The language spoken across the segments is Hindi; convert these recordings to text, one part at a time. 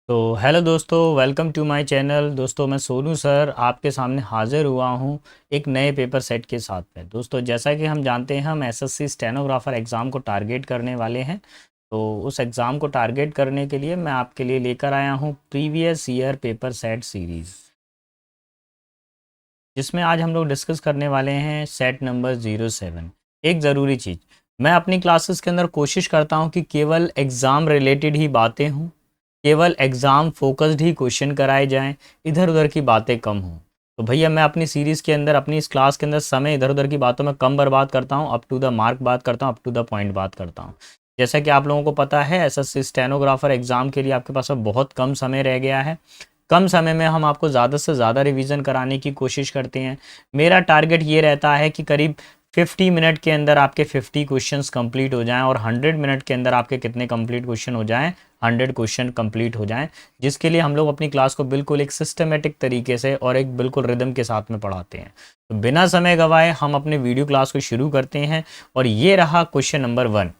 तो हेलो दोस्तों, वेलकम टू माय चैनल। दोस्तों, मैं सोनू सर आपके सामने हाजिर हुआ हूं एक नए पेपर सेट के साथ में। दोस्तों, जैसा कि हम जानते हैं, हम एसएससी स्टेनोग्राफर एग्ज़ाम को टारगेट करने वाले हैं। तो उस एग्ज़ाम को टारगेट करने के लिए मैं आपके लिए लेकर आया हूं previous year paper set series, जिसमें आज हम लोग डिस्कस करने वाले हैं सेट नंबर 07। एक ज़रूरी चीज़, मैं अपनी क्लासेस के अंदर कोशिश करता हूं कि केवल एग्ज़ाम रिलेटेड ही बातें हों, केवल एग्ज़ाम फोकस्ड ही क्वेश्चन कराए जाएं, इधर उधर की बातें कम हों। तो भैया, मैं अपनी सीरीज़ के अंदर, अपनी इस क्लास के अंदर समय इधर उधर की बातों में कम बर्बाद करता हूं, अप टू द मार्क बात करता हूं, अप टू द पॉइंट बात करता हूं। जैसा कि आप लोगों को पता है, एसएससी स्टेनोग्राफर एग्ज़ाम के लिए आपके पास अब बहुत कम समय रह गया है। कम समय में हम आपको ज़्यादा से ज़्यादा रिवीजन कराने की कोशिश करते हैं। मेरा टारगेट ये रहता है कि करीब 50 मिनट के अंदर आपके 50 क्वेश्चंस कंप्लीट हो जाएं, और 100 मिनट के अंदर आपके कितने कंप्लीट क्वेश्चन हो जाएं, 100 क्वेश्चन कंप्लीट हो जाएं। जिसके लिए हम लोग अपनी क्लास को बिल्कुल एक सिस्टमेटिक तरीके से और एक बिल्कुल रिदम के साथ में पढ़ाते हैं। तो बिना समय गवाए हम अपने वीडियो क्लास को शुरू करते हैं। और ये रहा क्वेश्चन नंबर 1।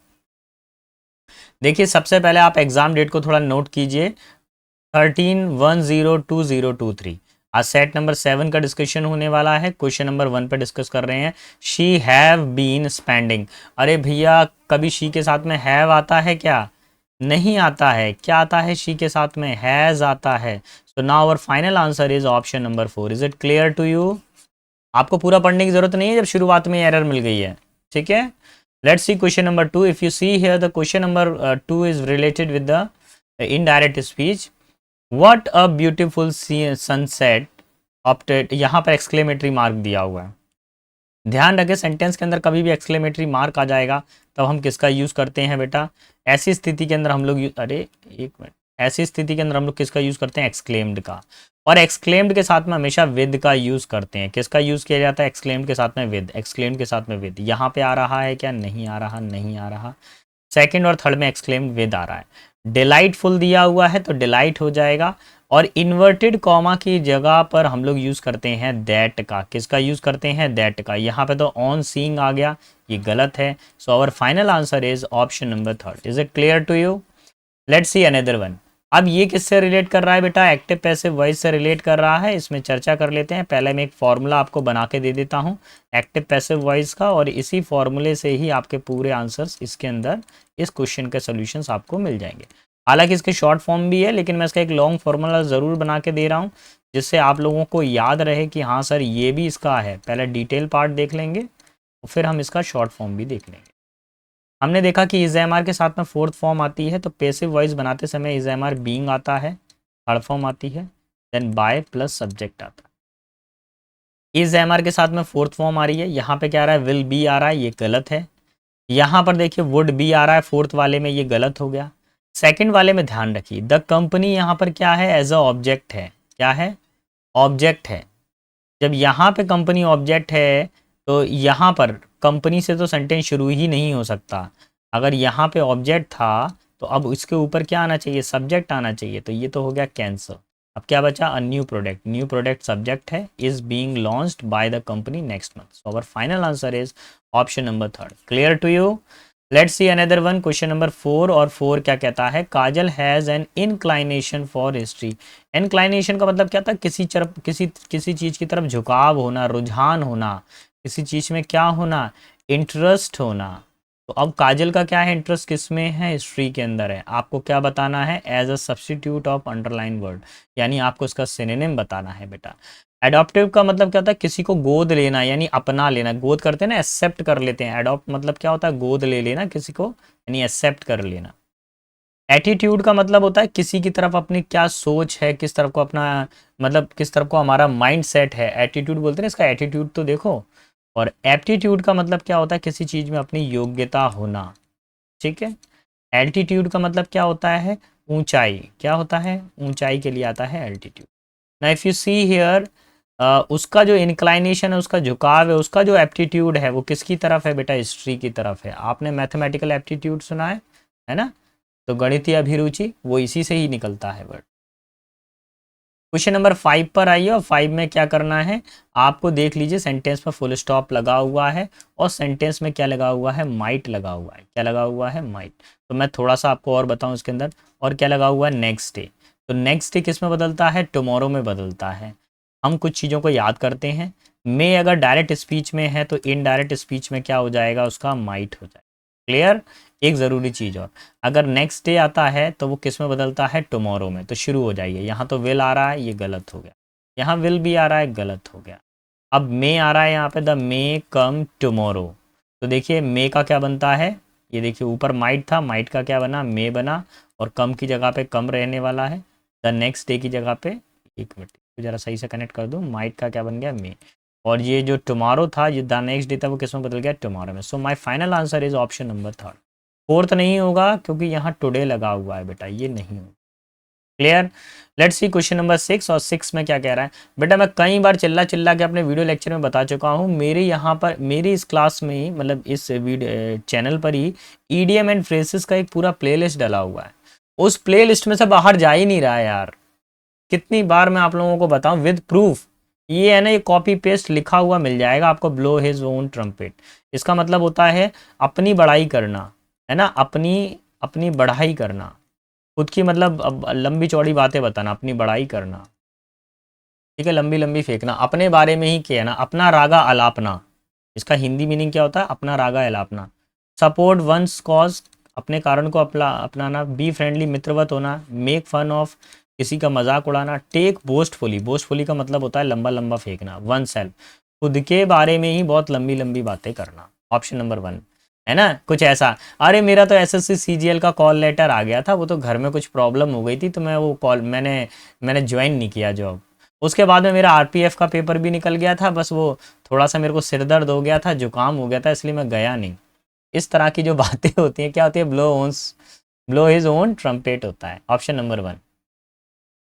देखिए, सबसे पहले आप एग्जाम डेट को थोड़ा नोट कीजिए, 13/10/2023। आज सेट नंबर 7 का डिस्कशन होने वाला है। क्वेश्चन नंबर 1 पर डिस्कस कर रहे हैं। She have been spending. अरे भैया, कभी शी के साथ में हैव आता है क्या? नहीं आता है। क्या आता है शी के साथ में? हैज आता है। So now our final answer is option number 4। Is it clear to you? आपको पूरा पढ़ने की जरूरत नहीं है जब शुरुआत में एरर मिल गई है। ठीक है, let's see question number 2। If you see here, the question number 2 is related with the indirect speech. What a beautiful sunset opted। यहाँ पर एक्सक्लेमेटरी मार्क दिया हुआ है। ध्यान रखें, सेंटेंस के अंदर कभी भी एक्सक्लेमेटरी मार्क आ जाएगा तब हम किसका यूज़ करते हैं बेटा? ऐसी स्थिति के अंदर हम लोग अरे एक मिनट, ऐसी स्थिति के अंदर हम लोग किसका यूज़ करते हैं? एक्सक्लेम्ड का। और एक्सक्लेम्ड के साथ में हमेशा विद का यूज़ करते हैं। किसका यूज़ किया जाता है? एक्सक्लेम्ड के साथ में विद। एक्सक्लेम्ड के साथ में विद। यहाँ पे आ रहा है क्या? नहीं आ रहा, नहीं आ रहा। सेकंड और थर्ड में एक्सक्लेम्ड विद आ रहा है। डिलाइटफुल दिया हुआ है तो डिलाइट हो जाएगा। और इन्वर्टेड कॉमा की जगह पर हम लोग यूज करते हैं दैट का। किसका यूज करते हैं? दैट का। यहाँ पे तो ऑन सीइंग आ गया, ये गलत है। So our final answer is option number 3। Is it clear to you? Let's see another one. अब ये किससे रिलेट कर रहा है बेटा? एक्टिव पैसिव वॉइस से रिलेट कर रहा है। इसमें चर्चा कर लेते हैं। पहले मैं एक फॉर्मूला आपको बना के दे देता हूँ एक्टिव पैसिव वॉइस का, और इसी फॉर्मूले से ही आपके पूरे आंसर्स इसके अंदर, इस क्वेश्चन के सॉल्यूशंस आपको मिल जाएंगे। हालांकि इसके शॉर्ट फॉर्म भी है, लेकिन मैं इसका एक लॉन्ग फॉर्मूला ज़रूर बना के दे रहा हूँ, जिससे आप लोगों को याद रहे कि हाँ सर, ये भी इसका है। पहले डिटेल पार्ट देख लेंगे, फिर हम इसका शॉर्ट फॉर्म भी देख लेंगे। हमने देखा कि इज एम आर के साथ में फोर्थ फॉर्म आती है, तो पेसिव वॉइस बनाते समय इज एम आर बींग आता है, थर्ड फॉर्म आती है, देन बाय प्लस सब्जेक्ट आता है। इज एम आर के साथ में फोर्थ फॉर्म आ रही है। यहाँ पे क्या आ रहा है? विल बी आ रहा है, ये गलत है। यहाँ पर देखिए वुड बी आ रहा है फोर्थ वाले में, ये गलत हो गया। सेकंड वाले में ध्यान रखिए, द कंपनी यहाँ पर क्या है? एज अ ऑब्जेक्ट है। क्या है? ऑब्जेक्ट है। जब यहाँ पे कंपनी ऑब्जेक्ट है, तो यहाँ पर कंपनी से तो सेंटेंस शुरू ही नहीं हो सकता। अगर यहाँ पे ऑब्जेक्ट था तो अब इसके ऊपर क्या आना चाहिए? सब्जेक्ट आना चाहिए। तो ये तो हो गया कैंसर। अब क्या बचा? A new product. New product subject है, is being launched by the company next month. So our final answer is option number 3। Clear to you? Let's see another one, question number 4। और 4 क्या कहता है? Kajal has an inclination for history. Inclination का मतलब क्या था? किसी चीज़ की तरफ झुकाव होना, रुझान होना, किसी चीज़ में क्या होना? इंटरेस्ट होना। तो अब काजल का क्या है? इंटरेस्ट किस में है? हिस्ट्री के अंदर है। आपको क्या बताना है? As a substitute of underline word, यानी आपको इसका सिनोनिम बताना है बेटा। एडॉप्टिव का मतलब क्या होता है? किसी को गोद लेना, यानी अपना लेना। गोद करते हैं ना, एक्सेप्ट कर लेते हैं। एडॉप्ट मतलब क्या होता है? गोद ले लेना किसी को, यानी एक्सेप्ट कर लेना। एटीट्यूड का मतलब होता है किसी की तरफ अपनी क्या सोच है, किस तरफ को अपना, मतलब किस तरफ को हमारा माइंड सेट है, एटीट्यूड बोलते हैं ना। इसका एटीट्यूड तो देखो। और एप्टीट्यूड का मतलब क्या होता है? किसी चीज़ में अपनी योग्यता होना। ठीक है। एल्टीट्यूड का मतलब क्या होता है? ऊंचाई। क्या होता है? ऊंचाई के लिए आता है एल्टीट्यूड। ना इफ यू सी हियर, उसका जो इंक्लाइनेशन है, उसका झुकाव है, उसका जो एप्टीट्यूड है, वो किसकी तरफ है बेटा? हिस्ट्री की तरफ है। आपने मैथमेटिकल एप्टीट्यूड सुना है ना? तो गणितीय अभिरुचि वो इसी से ही निकलता है वर्ड। क्वेश्चन नंबर 5 पर आइए, और 5 में क्या करना है आपको देख लीजिए। सेंटेंस में फुल स्टॉप लगा हुआ है, और सेंटेंस में क्या लगा हुआ है? माइट लगा हुआ है। क्या लगा हुआ है? माइट। तो मैं थोड़ा सा आपको और बताऊं इसके अंदर, और क्या लगा हुआ है? Next day. तो नेक्स्ट डे किस में बदलता है, टुमारो में बदलता है। हम कुछ चीज़ों को याद करते हैं। मे अगर डायरेक्ट स्पीच में है तो इनडायरेक्ट स्पीच में क्या हो जाएगा, उसका माइट हो जाएगा। क्लियर। एक ज़रूरी चीज़ और, अगर नेक्स्ट डे आता है तो वो किस में बदलता है, टुमारो में। तो शुरू हो जाइए, यहाँ तो विल आ रहा है, ये गलत हो गया। यहाँ विल भी आ रहा है, गलत हो गया। अब मे आ रहा है यहाँ पे, द मे कम टुमारो। तो देखिए मे का क्या बनता है, ये देखिए ऊपर माइट था, माइट का क्या बना, मे बना, और कम की जगह पे कम रहने वाला है। द नेक्स्ट डे की जगह पे, एक मिनट तो ज़रा सही से कनेक्ट कर दूँ, माइट का क्या बन गया, मे। और ये जो टुमारो था, ये द नेक्स्ट डे था, वो किस में बदल गया, टुमारो में। सो my final answer is option number third. Fourth नहीं होगा क्योंकि यहाँ टुडे लगा हुआ है बेटा, ये नहीं होगा। Clear. Let's see question number 6। और 6 में क्या कह रहा है बेटा, मैं कई बार चिल्ला चिल्ला के अपने वीडियो लेक्चर में बता चुका हूँ, मेरे यहाँ पर मेरी इस क्लास में ही, मतलब इस वीडियो चैनल पर ही ईडीएम एंड फ्रेजेस का एक पूरा प्लेलिस्ट डला हुआ है। उस प्लेलिस्ट में से बाहर जा ही नहीं रहा है यार। कितनी बार मैं आप लोगों को बताऊं विद प्रूफ। ये है ना, ये कॉपी पेस्ट लिखा हुआ मिल जाएगा आपको, ब्लो हिज ओन ट्रम्पेट। इसका मतलब होता है अपनी बड़ाई करना, है ना, अपनी अपनी बढ़ाई करना, खुद की मतलब अब लंबी चौड़ी बातें बताना, अपनी बड़ाई करना, ठीक है, लंबी लंबी फेंकना, अपने बारे में ही कहना, अपना रागा अलापना। इसका हिंदी मीनिंग क्या होता है, अपना रागा अलापना। सपोर्ट वंस कॉज, अपने कारण को अपनाना। बी फ्रेंडली, मित्रवत होना। मेक फन ऑफ, किसी का मजाक उड़ाना। टेक बोस्टफुली, बोस्टफुली का मतलब होता है लंबा लंबा फेंकना। वन सेल्फ, खुद के बारे में ही बहुत लंबी लंबी बातें करना। ऑप्शन नंबर 1, है ना, कुछ ऐसा। अरे मेरा तो एसएससी सीजीएल का कॉल लेटर आ गया था, वो तो घर में कुछ प्रॉब्लम हो गई थी, तो मैं वो कॉल मैंने ज्वाइन नहीं किया जॉब। उसके बाद में मेरा आरपीएफ का पेपर भी निकल गया था, बस वो थोड़ा सा मेरे को सिर दर्द हो गया था, जुकाम हो गया था, इसलिए मैं गया नहीं। इस तरह की जो बातें होती हैं, क्या होती है, ब्लो हिज ओन ट्रम्पेट होता है। Option number 1।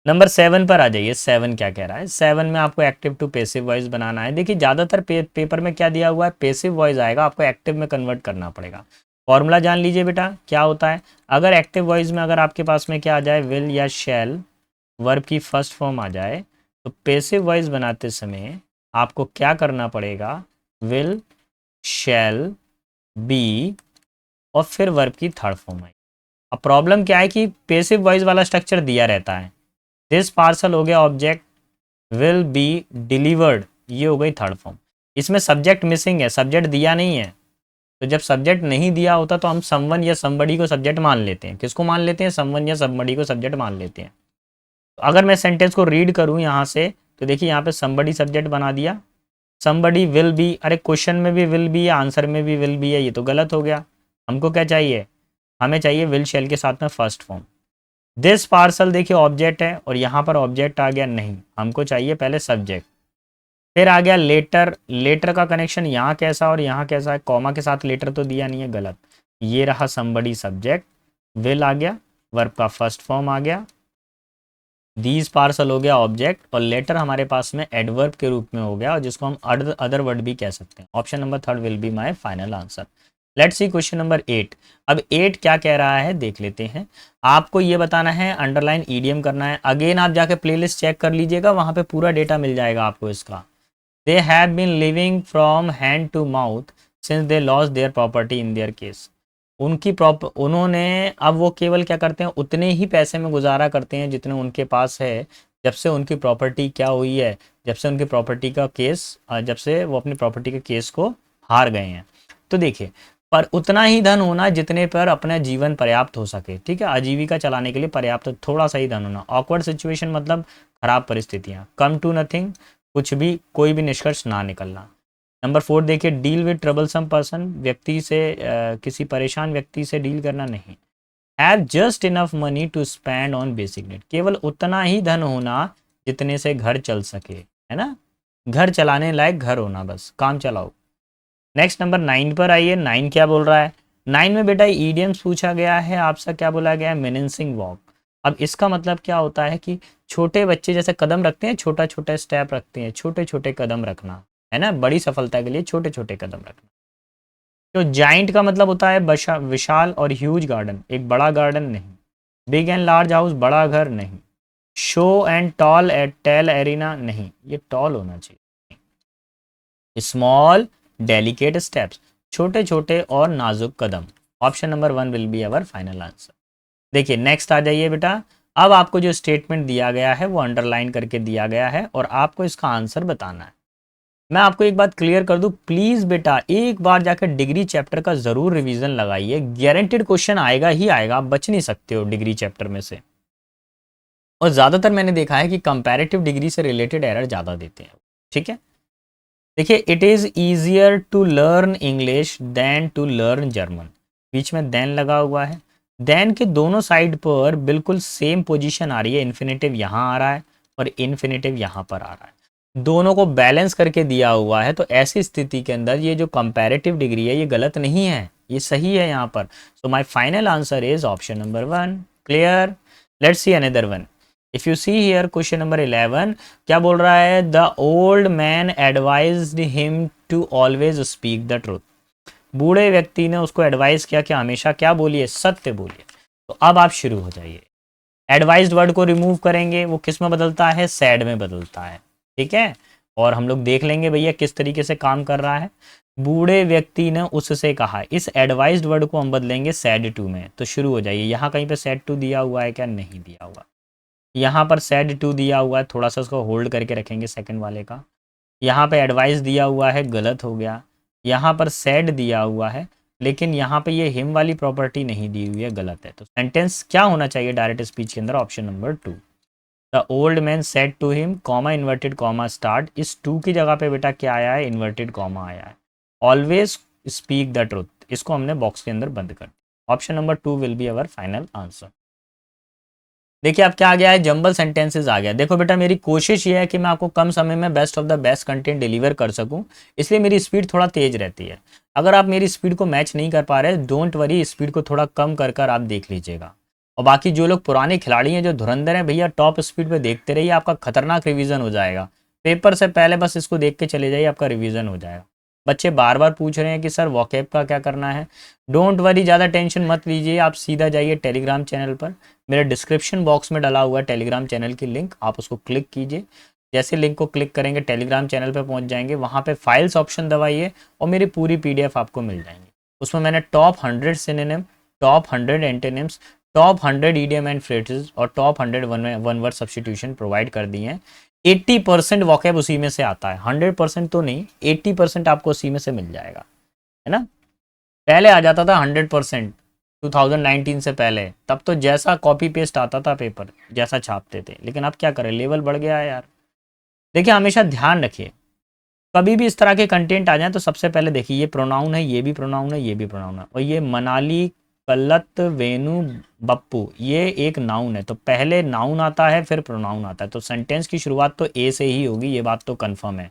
नंबर 7 पर आ जाइए। 7 क्या कह रहा है, 7 में आपको एक्टिव टू पेसिव वॉइस बनाना है। देखिए ज़्यादातर पेपर में क्या दिया हुआ है, पेसिव वॉइस आएगा, आपको एक्टिव में कन्वर्ट करना पड़ेगा। फॉर्मूला जान लीजिए बेटा, क्या होता है। अगर एक्टिव वॉइस में अगर आपके पास में क्या आ जाए, विल या शैल, वर्ब की फर्स्ट फॉर्म आ जाए, तो पेसिव वॉइस बनाते समय आपको क्या करना पड़ेगा, विल, शैल, बी, और फिर वर्ब की थर्ड फॉर्म आई। अब प्रॉब्लम क्या है कि पेसिव वॉइस वाला स्ट्रक्चर दिया रहता है। दिस पार्सल हो गया ऑब्जेक्ट, विल बी डिलीवर्ड, ये हो गई थर्ड फॉर्म। इसमें सब्जेक्ट मिसिंग है, सब्जेक्ट दिया नहीं है। तो जब सब्जेक्ट नहीं दिया होता तो हम समवन या समबडी को सब्जेक्ट मान लेते हैं। किसको मान लेते हैं, समवन या समबडी को सब्जेक्ट मान लेते हैं। तो अगर मैं सेंटेंस को रीड करूं यहाँ से, तो देखिए यहाँ पे समबडी सब्जेक्ट बना दिया, समबडी विल बी। अरे क्वेश्चन में भी विल बी है, आंसर में भी विल बी है, ये तो गलत हो गया। हमको क्या चाहिए, हमें चाहिए विल शैल के साथ में फर्स्ट फॉर्म। दिस पार्सल देखिए ऑब्जेक्ट है, और यहाँ पर ऑब्जेक्ट आ गया नहीं, हमको चाहिए पहले सब्जेक्ट। फिर आ गया लेटर, लेटर का कनेक्शन यहाँ कैसा और यहाँ कैसा है, कॉमा के साथ लेटर तो दिया नहीं है, गलत। ये रहा समबडी सब्जेक्ट, विल आ गया, वर्ब का फर्स्ट फॉर्म आ गया, दीज पार्सल हो गया ऑब्जेक्ट, और लेटर हमारे पास में एडवर्ब के रूप में हो गया, और जिसको हम अदर वर्ड भी कह सकते हैं। Option number 3 will be my final answer. Let's see question number 8। अब 8 क्या कह रहा है देख लेते हैं। आपको ये बताना है, अंडरलाइन ईडीएम करना है। अगेन आप जाके प्लेलिस्ट चेक कर लीजिएगा, वहां पे पूरा डेटा मिल जाएगा आपको इसका। They have been living from hand to mouth since they lost their property in their case. उन्होंने, अब वो केवल क्या करते हैं, उतने ही पैसे में गुजारा करते हैं जितने उनके पास है, जब से उनकी प्रॉपर्टी क्या हुई है, जब से उनकी प्रॉपर्टी का केस, जब से वो अपनी प्रॉपर्टी के केस को हार गए हैं। तो देखिए, पर उतना ही धन होना जितने पर अपना जीवन पर्याप्त हो सके, ठीक है, आजीविका चलाने के लिए पर्याप्त थोड़ा सा ही धन होना। ऑकवर्ड सिचुएशन मतलब खराब परिस्थितियाँ। कम टू नथिंग, कुछ भी, कोई भी निष्कर्ष ना निकलना। नंबर 4 देखिए, डील विद ट्रबलसम पर्सन, व्यक्ति से किसी परेशान व्यक्ति से डील करना नहीं। Have just enough money to spend on basic need, केवल उतना ही धन होना जितने से घर चल सके, है ना, घर चलाने लायक घर होना, बस काम चलाओ। नेक्स्ट नंबर 9 पर आइए। 9 क्या बोल रहा है, 9 में बेटा ईडियम्स पूछा गया है आपसे, क्या बोला गया है, मिनिंसिंग वॉक। अब इसका मतलब क्या होता है कि छोटे बच्चे जैसे कदम रखते हैं, छोटा छोटा स्टेप रखते हैं, छोटे छोटे कदम रखना, है ना, बड़ी सफलता के लिए छोटे छोटे कदम रखना। तो जाइंट का मतलब होता है विशाल और ह्यूज गार्डन, एक बड़ा गार्डन नहीं। बिग एंड लार्ज हाउस, बड़ा घर नहीं। Show and tall eight tell arena नहीं, ये टॉल होना चाहिए। स्मॉल डेलिकेट स्टेप्स, छोटे छोटे और नाजुक कदम। Option number 1 will be our final answer. देखिए नेक्स्ट आ जाइए बेटा। अब आपको जो स्टेटमेंट दिया गया है वो अंडरलाइन करके दिया गया है और आपको इसका आंसर बताना है। मैं आपको एक बात क्लियर कर दूं, प्लीज बेटा एक बार जाकर डिग्री चैप्टर का जरूर रिवीजन लगाइए, गारंटेड क्वेश्चन आएगा ही आएगा, आप बच नहीं सकते हो डिग्री चैप्टर में से। और ज्यादातर मैंने देखा है कि कंपैरेटिव डिग्री से रिलेटेड एरर ज्यादा देते हैं। ठीक है, देखिए, it is easier to learn English than to learn German, बीच में देन लगा हुआ है। देन के दोनों साइड पर बिल्कुल सेम पोजीशन आ रही है, इन्फिनेटिव यहाँ आ रहा है और इन्फिनेटिव यहाँ पर आ रहा है, दोनों को बैलेंस करके दिया हुआ है। तो ऐसी स्थिति के अंदर ये जो कंपैरेटिव डिग्री है ये गलत नहीं है, ये सही है यहाँ पर। So my final answer is option number 1। Clear? Let's see another one. If you see here question number 11, क्या बोल रहा है? The old man advised him to always speak the truth. बूढ़े व्यक्ति ने उसको एडवाइस किया कि हमेशा क्या बोलिए? सत्य बोलिए। तो अब आप शुरू हो जाइए। एडवाइज्ड वर्ड को रिमूव करेंगे, वो किस में बदलता है? सैड में बदलता है। ठीक है, और हम लोग देख लेंगे भैया किस तरीके से काम कर रहा है। बूढ़े व्यक्ति ने उससे कहा, इस एडवाइज्ड वर्ड को हम बदलेंगे सैड टू में। तो शुरू हो जाइए। यहाँ कहीं पे सैड टू दिया हुआ है क्या? नहीं दिया हुआ। यहाँ पर सैड टू दिया हुआ है, थोड़ा सा उसको होल्ड करके रखेंगे सेकंड वाले का। यहाँ पे एडवाइस दिया हुआ है, गलत हो गया। यहाँ पर सैड दिया हुआ है, लेकिन यहाँ पे ये हिम वाली प्रॉपर्टी नहीं दी हुई है, गलत है। तो सेंटेंस क्या होना चाहिए डायरेक्ट स्पीच के अंदर? Option number 2। The old man said to him, comma inverted comma start. इस टू की जगह पे बेटा क्या आया है? इन्वर्टेड कॉमा आया है। ऑलवेज स्पीक द ट्रूथ, इसको हमने बॉक्स के अंदर बंद कर दिया। Option number 2 will be our final answer. देखिए अब क्या आ गया है? जंबल सेंटेंसेस आ गया। देखो बेटा, मेरी कोशिश ये है कि मैं आपको कम समय में best of the best content deliver कर सकूं, इसलिए मेरी स्पीड थोड़ा तेज रहती है। अगर आप मेरी स्पीड को मैच नहीं कर पा रहे, डोंट वरी, स्पीड को थोड़ा कम कर कर आप देख लीजिएगा। और बाकी जो लोग पुराने खिलाड़ी हैं, जो धुरंधर हैं, भैया टॉप स्पीड पे देखते रहिए, आपका खतरनाक रिवीजन हो जाएगा। पेपर से पहले बस इसको देख के चले जाइए, आपका रिवीजन हो जाएगा। बच्चे बार बार पूछ रहे हैं कि सर वॉकैब का क्या करना है। डोंट वरी, ज़्यादा टेंशन मत लीजिए, आप सीधा जाइए टेलीग्राम चैनल पर। मेरे डिस्क्रिप्शन बॉक्स में डला हुआ है टेलीग्राम चैनल की लिंक, आप उसको क्लिक कीजिए। जैसे लिंक को क्लिक करेंगे टेलीग्राम चैनल पर पहुंच जाएंगे, वहाँ पे फाइल्स ऑप्शन दबाइए और मेरी पूरी पीडीएफ आपको मिल जाएंगी। उसमें मैंने top 100 synonym, top 100 antonyms, top 100 idiom and phrases और top 100 one word substitution provide कर दिए हैं। 80% वॉकैब उसी में से आता है, 100% तो नहीं, 80% आपको उसी में से मिल जाएगा, है ना। पहले आ जाता था 100%, 2019 से पहले, तब तो जैसा कॉपी पेस्ट आता था पेपर जैसा छापते थे। लेकिन अब क्या करें, लेवल बढ़ गया है यार। देखिए हमेशा ध्यान रखिए, कभी भी इस तरह के कंटेंट आ जाए तो सबसे पहले देखिए ये प्रोनाउन है, ये भी प्रोनाउन है, ये भी प्रोनाउन है, और ये मनाली, कल्लत, वेनु, बप्पू, ये एक नाउन है। तो पहले नाउन आता है फिर प्रोनाउन आता है। तो सेंटेंस की शुरुआत तो ए से ही होगी, ये बात तो कंफर्म है।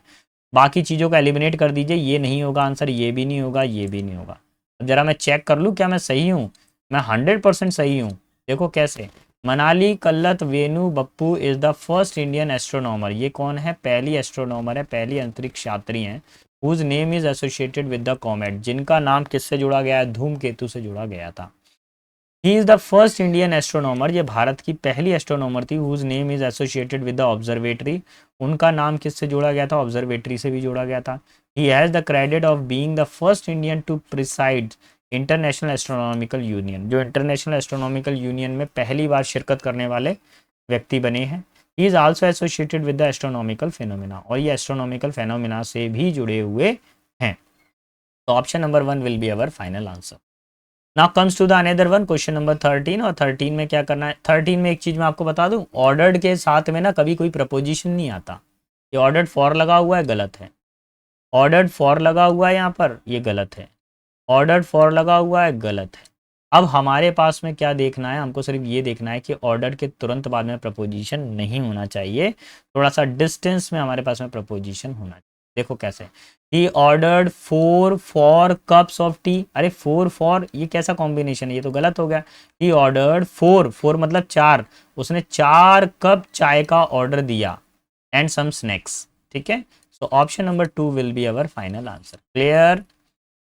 बाकी चीज़ों को एलिमिनेट कर दीजिए, ये नहीं होगा आंसर, ये भी नहीं होगा, ये भी नहीं होगा। जरा मैं चेक कर लूँ क्या मैं सही हूँ? मैं 100% सही हूँ। देखो कैसे, Manali Kallat Vainu Bappu is the first Indian astronomer. ये कौन है? पहली एस्ट्रोनॉमर है, पहली अंतरिक्ष यात्री हैं। Whose name is associated with the comet, जिनका नाम किससे जुड़ा गया है? धूमकेतु से जुड़ा गया था। He is the first Indian astronomer, ये भारत की पहली एस्ट्रोनॉमर थी। Whose name is associated with the observatory, उनका नाम किससे जोड़ा गया था? ऑब्जर्वेटरी से भी जोड़ा गया था। He has the credit of being the first Indian to preside international astronomical union, जो इंटरनेशनल एस्ट्रोनॉमिकल यूनियन में पहली बार शिरकत करने वाले व्यक्ति बने हैं। He is also associated with the astronomical phenomena, और ये एस्ट्रोनॉमिकल फिनोमिना से भी जुड़े हुए हैं। तो option number 1 will be our final answer. Now comes to the another one, question number 13। और 13 में क्या करना है? 13 में एक चीज मैं आपको बता दूं, ऑर्डर्ड के साथ में ना कभी कोई प्रपोजिशन नहीं आता। ये ऑर्डर्ड फॉर लगा हुआ है, गलत है। ऑर्डर्ड फॉर लगा हुआ है यहाँ पर, ये गलत है। ऑर्डर्ड फॉर लगा हुआ है, गलत है। अब हमारे पास में क्या देखना है? हमको सिर्फ ये देखना है कि ऑर्डर के तुरंत बाद में प्रपोजिशन नहीं होना चाहिए, थोड़ा सा डिस्टेंस में हमारे पास में प्रपोजिशन होना चाहिए। देखो कैसे, he ordered 4 cups of T. अरे 4 ये कैसा कॉम्बिनेशन है? ये तो गलत हो गया। ही ऑर्डर्ड 4 मतलब 4, उसने 4 कप चाय का ऑर्डर दिया एंड सम स्नैक्स। ठीक है, so option number 2 will be our final answer. Clear?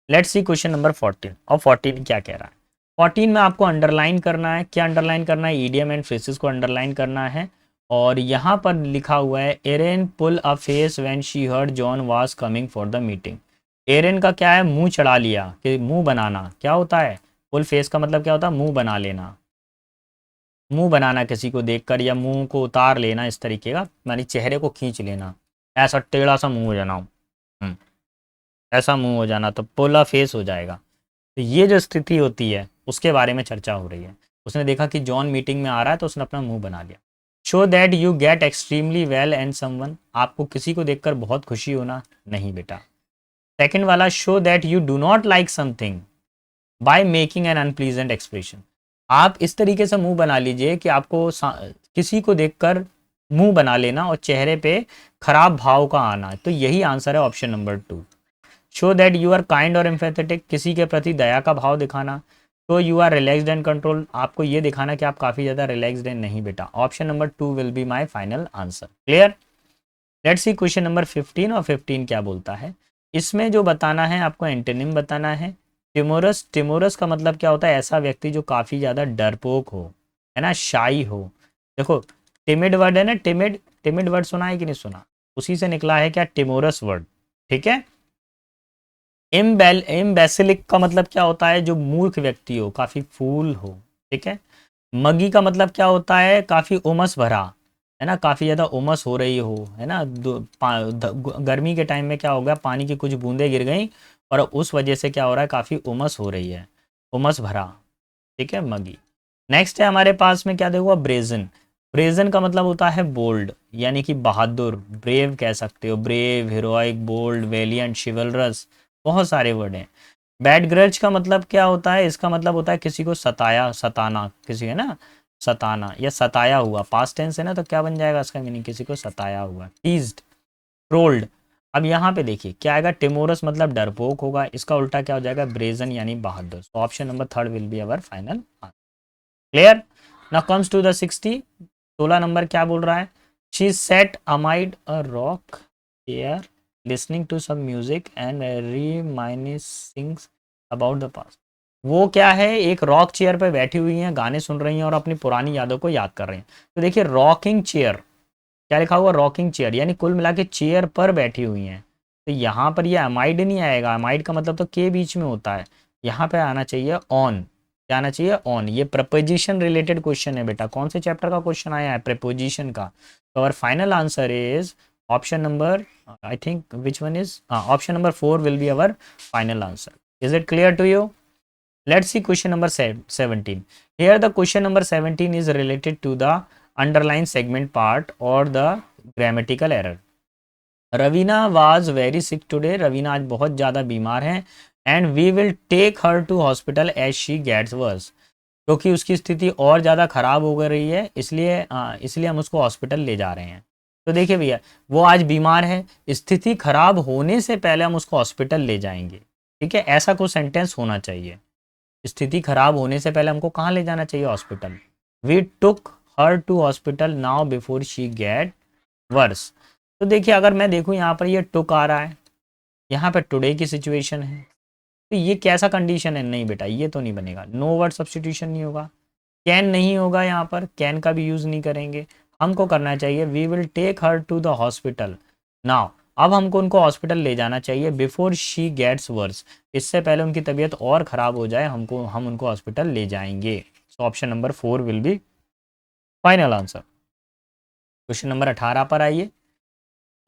Let's see question number 14। और 14 क्या कह रहा है? 14 में आपको अंडरलाइन करना है। क्या अंडरलाइन करना है? ईडियम एंड फ्रेजेस को अंडरलाइन करना है। और यहाँ पर लिखा हुआ है, Erin pull a face when she heard John was coming for the meeting. Erin का क्या है? मुंह चढ़ा लिया, कि मुंह बनाना क्या होता है? पुल फेस का मतलब क्या होता है? मुंह बना लेना। मुंह बनाना किसी को देखकर या मुंह को उतार लेना, इस तरीके का, मानी चेहरे को खींच लेना, ऐसा टेढ़ा सा मुंह हो जाना, ऐसा मुंह हो जाना, तो पोला फेस हो जाएगा। तो ये जो स्थिति होती है उसके बारे में चर्चा हो रही है। उसने देखा कि जॉन मीटिंग में आ रहा है तो उसने अपना मुंह बना लिया। Show that you get extremely well and someone, आपको किसी को देखकर बहुत खुशी होना, नहीं बेटा। सेकंड वाला, show that you do not like something by making an unpleasant expression, आप इस तरीके से मुंह बना लीजिए कि आपको किसी को देखकर मुंह बना लेना और चेहरे पे खराब भाव का आना। तो यही आंसर है option number 2। Show that you are kind और एम्फेथेटिक, किसी के प्रति दया का भाव दिखाना। तो you are relaxed and control, आपको ये दिखाना कि आप काफ़ी ज़्यादा रिलैक्सड हैं, नहीं बेटा। Option number 2 will be my final answer. Clear. Let's see question number 15, और 15 क्या बोलता है। इसमें जो बताना है आपको एंटोनिम बताना है। टिमोरस, टिमोरस का मतलब क्या होता है, ऐसा व्यक्ति जो काफ़ी ज़्यादा डरपोक हो, है ना, शाई हो। देखो टिमिड वर्ड है ना, टिमिड, टिमिड वर्ड सुना है कि नहीं सुना, उसी से निकला है क्या, टिमोरस वर्ड। ठीक है। इम्बेसिलिक का मतलब क्या होता है, जो मूर्ख व्यक्ति हो, काफी फूल हो। ठीक है। मगी का मतलब क्या होता है, काफी उमस भरा, है ना, काफी ज्यादा उमस हो रही हो, है ना, गर्मी के टाइम में क्या हो गया, पानी की कुछ बूंदें गिर गई और उस वजह से क्या हो रहा है, काफी उमस हो रही है, उमस भरा। ठीक है, मगी। नेक्स्ट है हमारे पास में क्या देखो, ब्रेजन। ब्रेजन का मतलब होता है बोल्ड, यानी कि बहादुर, ब्रेव कह सकते हो, ब्रेव, हीरोइक, बोल्ड, वेलियंट, शिवलरस, बहुत सारे वर्ड हैं। बैड ग्रज का मतलब क्या होता है, इसका मतलब होता है किसी को सताया, सताना, किसी है ना, सताना या सताया हुआ, पास्ट टेंस है ना, तो क्या बन जाएगा इसका मीनिंग, किसी को सताया हुआ, टीज्ड, ट्रोल्ड। अब यहाँ पे देखिए क्या आएगा, टिमोरस मतलब डरपोक होगा, इसका उल्टा क्या हो जाएगा, ब्रेजन यानी बहादुर। तो option number 3 will be our final. Clear. Now comes to the 60, 16 number क्या बोल रहा है। She set amid a rock air listening to some music and reminiscing about the past. वो क्या है, एक रॉक चेयर पे बैठी हुई हैं, गाने सुन रही हैं और अपनी पुरानी यादों को याद कर रही हैं। तो देखिए रॉकिंग चेयर, क्या लिखा हुआ, रॉकिंग चेयर, यानी कुल मिला के चेयर पर बैठी हुई हैं। तो यहाँ पर ये अमाइड नहीं आएगा, अमाइड का मतलब तो के बीच में होता है, यहाँ पे आना चाहिए ऑन, क्या आना चाहिए, ऑन। ये प्रपोजिशन रिलेटेड क्वेश्चन है बेटा, कौन से चैप्टर का क्वेश्चन आया है, प्रपोजिशन का। तो our final answer is option number, I think which one is, option number 4 will be our final answer. Is it clear to you. Let's see question number 17. Here the question number 17 is related to the underline segment part or the grammatical error. Ravina was very sick today. Ravina आज बहुत ज़्यादा बीमार है and we will take her to hospital as she gets worse. क्योंकि उसकी स्थिति और ज़्यादा ख़राब हो रही है, इसलिए हम उसको हॉस्पिटल ले जा रहे हैं। तो देखिए भैया, वो आज बीमार है, स्थिति खराब होने से पहले हम उसको हॉस्पिटल ले जाएंगे। ठीक है, ऐसा कोई सेंटेंस होना चाहिए। स्थिति खराब होने से पहले हमको कहाँ ले जाना चाहिए, hospital. We took her to hospital now before she get worse. तो देखिए अगर मैं देखूँ यहाँ पर ये टुक आ रहा है, यहाँ पर टुडे की सिचुएशन है, तो ये कैसा कंडीशन है, नहीं बेटा ये तो नहीं बनेगा, नो वर्ड सब्सटीट्यूशन नहीं होगा, कैन नहीं होगा, यहाँ पर कैन का भी यूज़ नहीं करेंगे। हमको करना चाहिए we will take her to the hospital now, अब हमको उनको हॉस्पिटल ले जाना चाहिए बिफोर शी गेट्स वर्स, इससे पहले उनकी तबीयत और ख़राब हो जाए, हम उनको हॉस्पिटल ले जाएंगे। सो option number 4 will be final answer. Question number 18 पर आइए।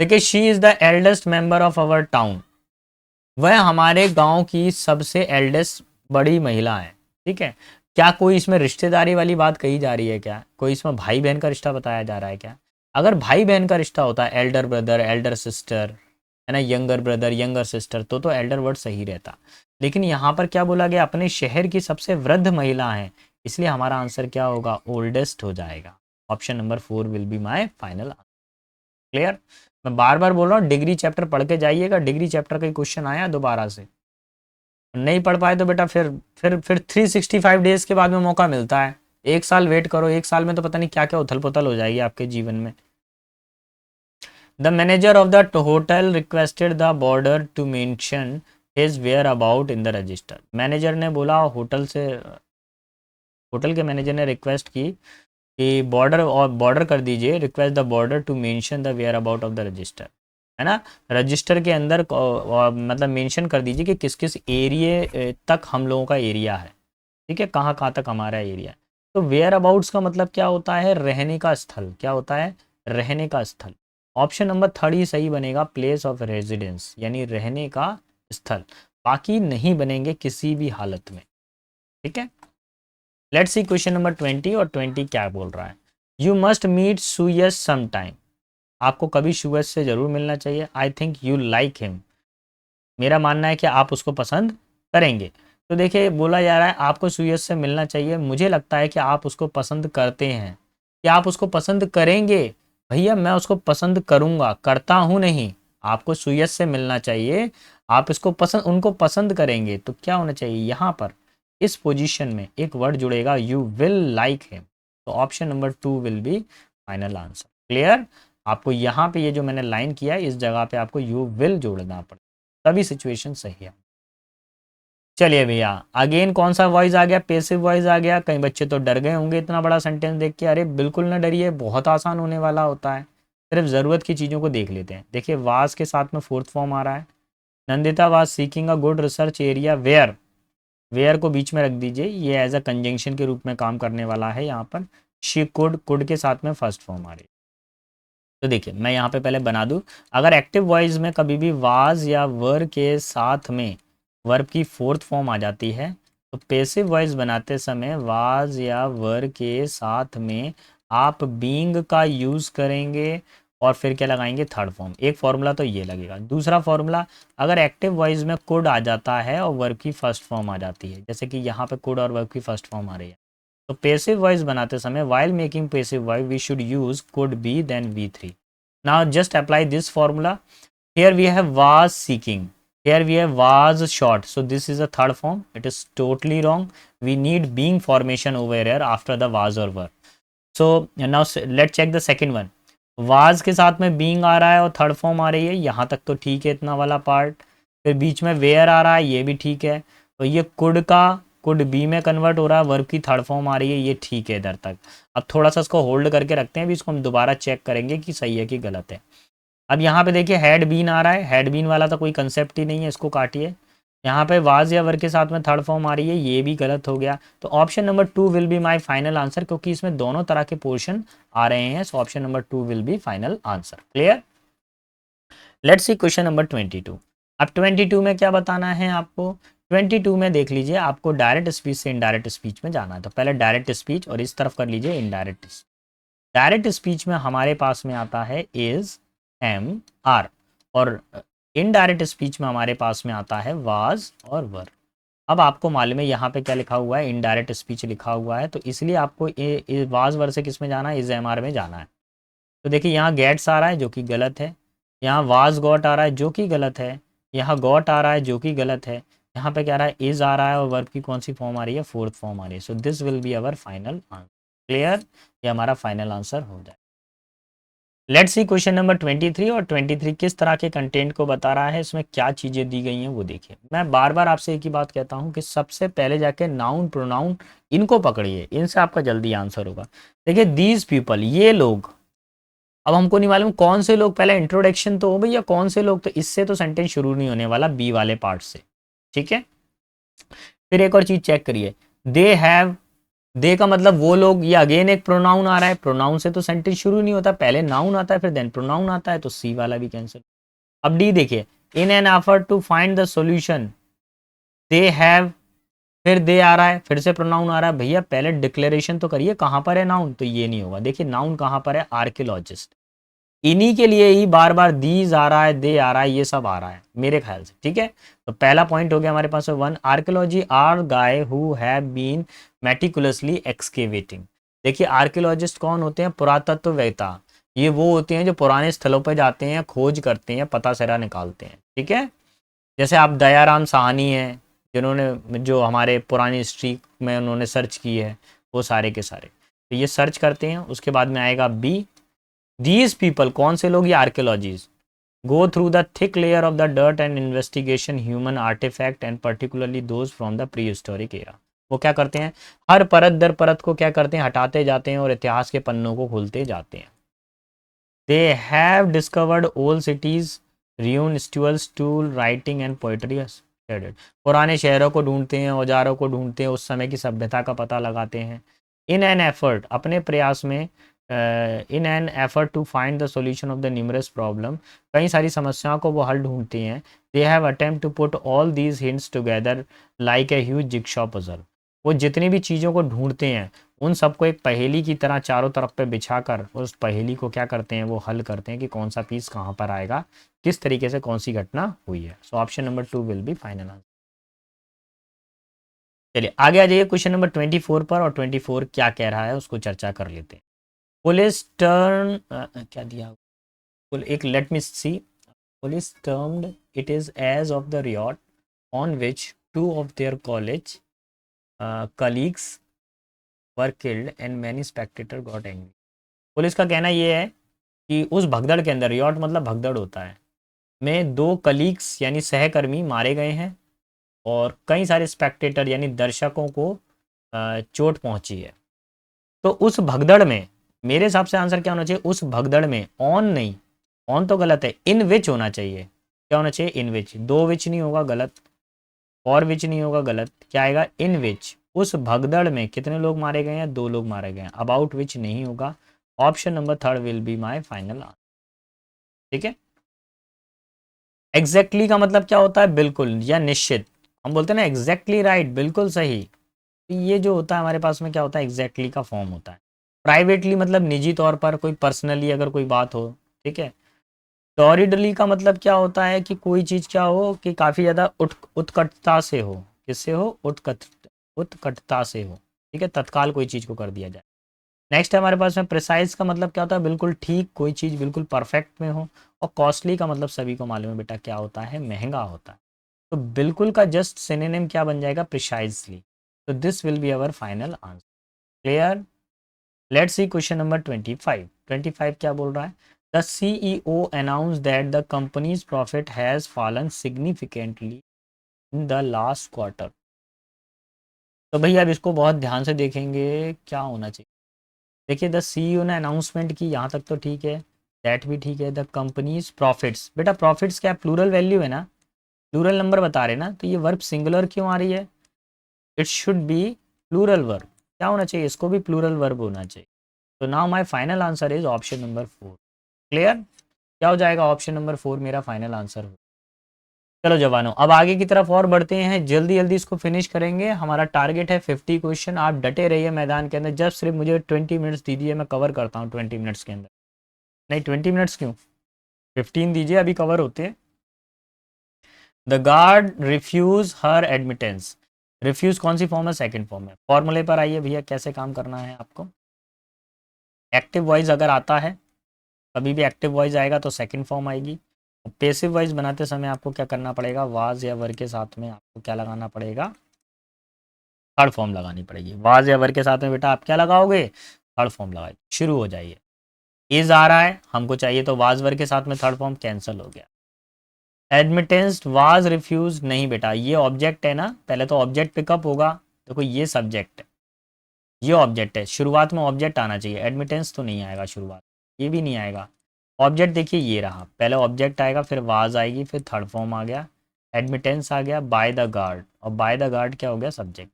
देखिए she is the eldest member of our town, वह हमारे गांव की सबसे एल्डेस्ट बड़ी महिला है। ठीक है, क्या कोई इसमें रिश्तेदारी वाली बात कही जा रही है, क्या कोई इसमें भाई बहन का रिश्ता बताया जा रहा है क्या। अगर भाई बहन का रिश्ता होता है, एल्डर ब्रदर एल्डर सिस्टर, है ना, यंगर ब्रदर यंगर सिस्टर, तो एल्डर वर्ड सही रहता। लेकिन यहाँ पर क्या बोला गया, अपने शहर की सबसे वृद्ध महिला है, इसलिए हमारा आंसर क्या होगा, ओल्डेस्ट हो जाएगा। Option number 4 will be my final answer. Clear. मैं बार बार बोल रहा हूँ डिग्री चैप्टर पढ़ के जाइएगा, डिग्री चैप्टर का क्वेश्चन आया दोबारा से, नहीं पढ़ पाए तो बेटा फिर 365 डेज के बाद में मौका मिलता है, एक साल वेट करो, एक साल में तो पता नहीं क्या क्या उथल पुथल हो जाएगी आपके जीवन में। The manager of the hotel requested the boarder to mention his whereabouts in the register. Manager ने बोला, होटल के मैनेजर ने रिक्वेस्ट की कि बॉर्डर कर दीजिए, request the boarder to mention the whereabouts of the register, है ना, रजिस्टर के अंदर मतलब मेंशन कर दीजिए कि किस किस एरिया तक हम लोगों का एरिया है। ठीक है, कहाँ कहाँ तक हमारा एरिया है। तो वेयर अबाउट्स का मतलब क्या होता है, रहने का स्थल, क्या होता है, रहने का स्थल। ऑप्शन नंबर थर्ड ही सही बनेगा, प्लेस ऑफ रेजिडेंस, यानी रहने का स्थल, बाकी नहीं बनेंगे किसी भी हालत में। ठीक है, लेट्स सी क्वेश्चन नंबर 20, और 20 क्या बोल रहा है, you must meet Suyash some time, आपको कभी सुयस से जरूर मिलना चाहिए, I think you like him, मेरा मानना है कि आप उसको पसंद करेंगे। तो देखिए बोला जा रहा है आपको सुयस से मिलना चाहिए, मुझे लगता है कि आप उसको पसंद करते हैं, कि आप उसको पसंद करेंगे। भैया मैं उसको पसंद करूंगा, करता हूं नहीं, आपको सुयस से मिलना चाहिए, आप इसको पसंद, उनको पसंद करेंगे, तो क्या होना चाहिए यहाँ पर, इस पोजीशन में एक वर्ड जुड़ेगा, यू विल लाइक हिम। तो option number 2 will be final answer. Clear, आपको यहाँ पे ये जो मैंने लाइन किया है इस जगह पे आपको यू विल जोड़ना पड़ेगा, तभी सिचुएशन सही है। चलिए भैया, अगेन कौन सा वॉइस आ गया, पेसिव वॉइस आ गया। कई बच्चे तो डर गए होंगे इतना बड़ा सेंटेंस देख के, अरे बिल्कुल ना डरिए, बहुत आसान होने वाला होता है, सिर्फ ज़रूरत की चीज़ों को देख लेते हैं। देखिए वाज के साथ में फोर्थ फॉर्म आ रहा है, Nandita was seeking a good research area where, where को बीच में रख दीजिए, ये एज अ कंजंक्शन के रूप में काम करने वाला है यहाँ पर। शी कुड के साथ में फर्स्ट फॉर्म आ रही है। तो देखिए मैं यहाँ पे पहले बना दूँ, अगर एक्टिव वॉइस में कभी भी वाज या वर के साथ में वर्ब की फोर्थ फॉर्म आ जाती है, तो पेसिव वॉइस बनाते समय वाज या वर के साथ में आप बीइंग का यूज़ करेंगे, और फिर क्या लगाएंगे, थर्ड फॉर्म। एक फॉर्मूला तो ये लगेगा। दूसरा फॉर्मूला, अगर एक्टिव वॉइस में कुड आ जाता है और वर्ब की फर्स्ट फॉर्म आ जाती है, जैसे कि यहाँ पे कुड और वर्ब की फर्स्ट फॉर्म आ रही है, तो पेसिव वॉइस बनाते समय while making passive voice we should use could be then V3. Now just apply this formula. Here we have was seeking, here we have was short, so this is a third form, it is totally wrong. We need being formation over here after the was or were. So now let's check the second one. was के साथ में being आ रहा है और थर्ड फॉर्म आ रही है, यहाँ तक तो ठीक है इतना वाला पार्ट। फिर बीच में where आ रहा है, ये भी ठीक है। तो ये could का कुड बी में कन्वर्ट हो रहा है, वर्ब की थर्ड फॉर्म आ रही है, ये ठीक है इधर तक। अब थोड़ा सा इसको होल्ड करके रखते हैं, अभी इसको हम दोबारा चेक करेंगे कि सही है कि गलत है। अब यहाँ पे देखिए हैड बीन आ रहा है, हैड बीन वाला तो कोई कंसेप्ट ही नहीं है, इसको काटिए। यहाँ पे वाज या वर्ब के साथ में थर्ड फॉर्म आ रही है, ये भी गलत हो गया। तो option number 2 will be my final answer, क्योंकि इसमें दोनों तरह के पोर्शन आ रहे हैं, सो option number 2 will be final answer. Clear, let's see question number 22। अब 22 में क्या बताना है आपको, 22 में देख लीजिए, आपको डायरेक्ट स्पीच से इनडायरेक्ट स्पीच में जाना है। तो पहले डायरेक्ट स्पीच और इस तरफ कर लीजिए इनडायरेक्ट। डायरेक्ट स्पीच में हमारे पास में आता है इज, एम, आर, और इनडायरेक्ट स्पीच में हमारे पास में आता है वाज और वर। अब आपको मालूम है यहाँ पे क्या लिखा हुआ है, इनडायरेक्ट स्पीच लिखा हुआ है, तो इसलिए आपको वाज वर से किस में जाना है, इज एम आर में जाना है। तो देखिए यहाँ गेट्स आ रहा है जो कि गलत है, यहाँ वाज गॉट आ रहा है जो कि गलत है, यहाँ गॉट आ रहा है जो कि गलत है, यहाँ पे क्या आ रहा है, इज आ रहा है और वर्ब की कौन सी फॉर्म आ रही है, फोर्थ फॉर्म आ रही है। So this will be our final answer. Clear, ये हमारा फाइनल आंसर हो जाए। लेट्स सी क्वेश्चन नंबर 23, और 23 किस तरह के कंटेंट को बता रहा है, इसमें क्या चीज़ें दी गई हैं वो देखिए। मैं बार बार आपसे एक ही बात कहता हूँ कि सबसे पहले जाके नाउन प्रोनाउन इनको पकड़िए, इनसे आपका जल्दी आंसर होगा। देखिए दीज पीपल, ये लोग, अब हमको नहीं मालूम कौन से लोग, पहले इंट्रोडक्शन तो हो भैया, कौन से लोग, तो इससे तो सेंटेंस शुरू नहीं होने वाला, बी वाले पार्ट से। ठीक है, फिर एक और चीज चेक करिए, दे हैव, दे का मतलब वो लोग, ये अगेन एक प्रोनाउन आ रहा है, प्रोनाउन से तो सेंटेंस शुरू नहीं होता, पहले नाउन आता है फिर देन प्रोनाउन आता है, तो सी वाला भी कैंसिल। अब डी देखिए, in an effort to find the solution, they have, फिर दे आ रहा है, फिर से प्रोनाउन आ रहा है, भैया पहले डिक्लेरेशन तो करिए कहां पर है नाउन, तो ये नहीं होगा। देखिए नाउन कहां पर है, आर्कियोलॉजिस्ट, इन्हीं के लिए ही बार बार दीज आ रहा है, दे आ रहा है, ये सब आ रहा है मेरे ख्याल से। ठीक है, तो पहला पॉइंट हो गया हमारे पास 1, archaeology are guy who have been meticulously excavating. देखिए आर्कियोलॉजिस्ट कौन होते हैं, पुरातत्ववेत्ता, ये वो होते हैं जो पुराने स्थलों पर जाते हैं, खोज करते हैं, पता सेरा निकालते हैं। ठीक है, जैसे आप दयाराम साहनी हैं, जिन्होंने जो हमारे पुरानी हिस्ट्री में उन्होंने सर्च की है, वो सारे के सारे, तो ये सर्च करते हैं। उसके बाद में आएगा बी, दीज पीपल, कौन से लोग, ये archaeologies, go through the thick layer of the dirt and investigation human artefact and particularly those from the prehistoric era. वो क्या करते हैं, हर परत दर परत को क्या करते हैं, हटाते जाते हैं और इतिहास के पन्नों को खोलते जाते हैं। They have discovered old cities, ruin stools tool writing and poetry, पुराने शहरों को ढूंढते हैं, औजारों को ढूंढते हैं, उस समय की सभ्यता का पता लगाते हैं। इन एन एफर्ट, अपने प्रयास में, in an effort to find the solution of the numerous problem, कई सारी समस्याओं को वो हल ढूंढती हैं। They have attempt to put all these hints together like a huge jigsaw puzzle. वो जितनी भी चीज़ों को ढूंढते हैं उन सबको एक पहेली की तरह चारों तरफ पे बिछाकर उस पहेली को क्या करते हैं, वो हल करते हैं कि कौन सा पीस कहाँ पर आएगा, किस तरीके से कौन सी घटना हुई है। So option number 2 will be final answer. चलिए आगे आ जाइए क्वेश्चन नंबर 24 पर, और 24 क्या कह रहा है उसको चर्चा कर लेते हैं। पुलिस टर्न क्या दिया, एक let me see. Police termed it is as of the riot on which two of their college colleagues were killed and many spectator got angry. Police का कहना यह है कि उस भगदड़ के अंदर, रियॉट मतलब भगदड़ होता है, में दो कलीग्स यानी सहकर्मी मारे गए हैं और कई सारे स्पेक्टेटर यानी दर्शकों को चोट पहुंची है। तो उस भगदड़ में, मेरे हिसाब से आंसर क्या होना चाहिए, उस भगदड़ में, ऑन नहीं, ऑन तो गलत है, इन विच होना चाहिए। क्या होना चाहिए, इन विच, दो विच नहीं होगा गलत, और विच नहीं होगा गलत, क्या आएगा, इन विच, उस भगदड़ में कितने लोग मारे गए हैं, दो लोग मारे गए हैं, अबाउट विच नहीं होगा। Option number 3 will be my final answer. ठीक है। एग्जैक्टली का मतलब क्या होता है, बिल्कुल या निश्चित, हम बोलते हैं ना एग्जैक्टली राइट, बिल्कुल सही। तो ये जो होता है हमारे पास में क्या होता है, एग्जैक्टली का फॉर्म होता है। प्राइवेटली मतलब निजी तौर पर, कोई पर्सनली अगर कोई बात हो। ठीक है। टॉरिडली का मतलब क्या होता है कि कोई चीज़ क्या हो कि काफ़ी ज़्यादा उत्कटता से हो, किससे हो, उत्कटता से हो। ठीक है, तत्काल कोई चीज़ को कर दिया जाए। नेक्स्ट है हमारे पास में प्रिसाइज का मतलब क्या होता है, बिल्कुल ठीक, कोई चीज़ बिल्कुल परफेक्ट में हो। और कॉस्टली का मतलब सभी को मालूम है बेटा क्या होता है, महंगा होता है। तो बिल्कुल का जस्ट सिनोनिम क्या बन जाएगा, प्रिसाइजली। तो this will be our final answer. Clear. Let's see question number 25। 25 क्या बोल रहा है, the CEO announce that the companies profit has fallen significantly in the last quarter. तो भैया अब इसको बहुत ध्यान से देखेंगे, क्या होना चाहिए। देखिए द सीईओ ने अनाउंसमेंट की, यहाँ तक तो ठीक है, दैट भी ठीक है। द कंपनीज प्रॉफिट्स, बेटा प्रॉफिट्स क्या प्लूरल वैल्यू है ना, प्लूरल नंबर बता रहे ना, तो ये वर्ब सिंगुलर क्यों आ रही है, it should be plural verb. क्या होना चाहिए, इसको भी प्लूरल वर्ब होना चाहिए। तो now my final answer is option number 4। Clear. क्या हो जाएगा, ऑप्शन नंबर 4 मेरा फाइनल आंसर हो। चलो जवानों अब आगे की तरफ और बढ़ते हैं, जल्दी जल्दी इसको फिनिश करेंगे। हमारा टारगेट है 50 क्वेश्चन, आप डटे रहिए मैदान के अंदर। जब सिर्फ मुझे 20 मिनट्स दीजिए, मैं कवर करता हूँ 20 मिनट्स के अंदर। नहीं 20 मिनट्स क्यों, 15 दीजिए, अभी कवर होते हैं। The guard refuse her admittance, refuse कौन सी फॉर्म है, सेकंड फॉर्म है। फॉर्मूले पर आइए भैया, कैसे काम करना है आपको। एक्टिव वॉइस अगर आता है, कभी भी एक्टिव वॉइस आएगा तो सेकंड फॉर्म आएगी। पैसिव वॉइस बनाते समय आपको क्या करना पड़ेगा, वाज या वर के साथ में आपको क्या लगाना पड़ेगा, थर्ड फॉर्म लगानी पड़ेगी। वाज या वर के साथ में बेटा आप क्या लगाओगे, थर्ड फॉर्म लगाइए। शुरू हो जाइए। इज आ रहा है हमको चाहिए, तो वाज वर के साथ में थर्ड फॉर्म कैंसिल हो गया। एडमिटेंस वाज रिफ्यूज नहीं बेटा, ये ऑब्जेक्ट है ना, पहले तो ऑब्जेक्ट पिकअप होगा। देखो ये सब्जेक्ट है, ये ऑब्जेक्ट है, शुरुआत में ऑब्जेक्ट आना चाहिए, एडमिटेंस तो नहीं आएगा शुरुआत, ये भी नहीं आएगा। ऑब्जेक्ट देखिए ये रहा, पहले ऑब्जेक्ट आएगा, फिर वाज आएगी, फिर थर्ड फॉर्म आ गया, एडमिटेंस आ गया, बाय द गार्ड, और बाय द गार्ड क्या हो गया, subject.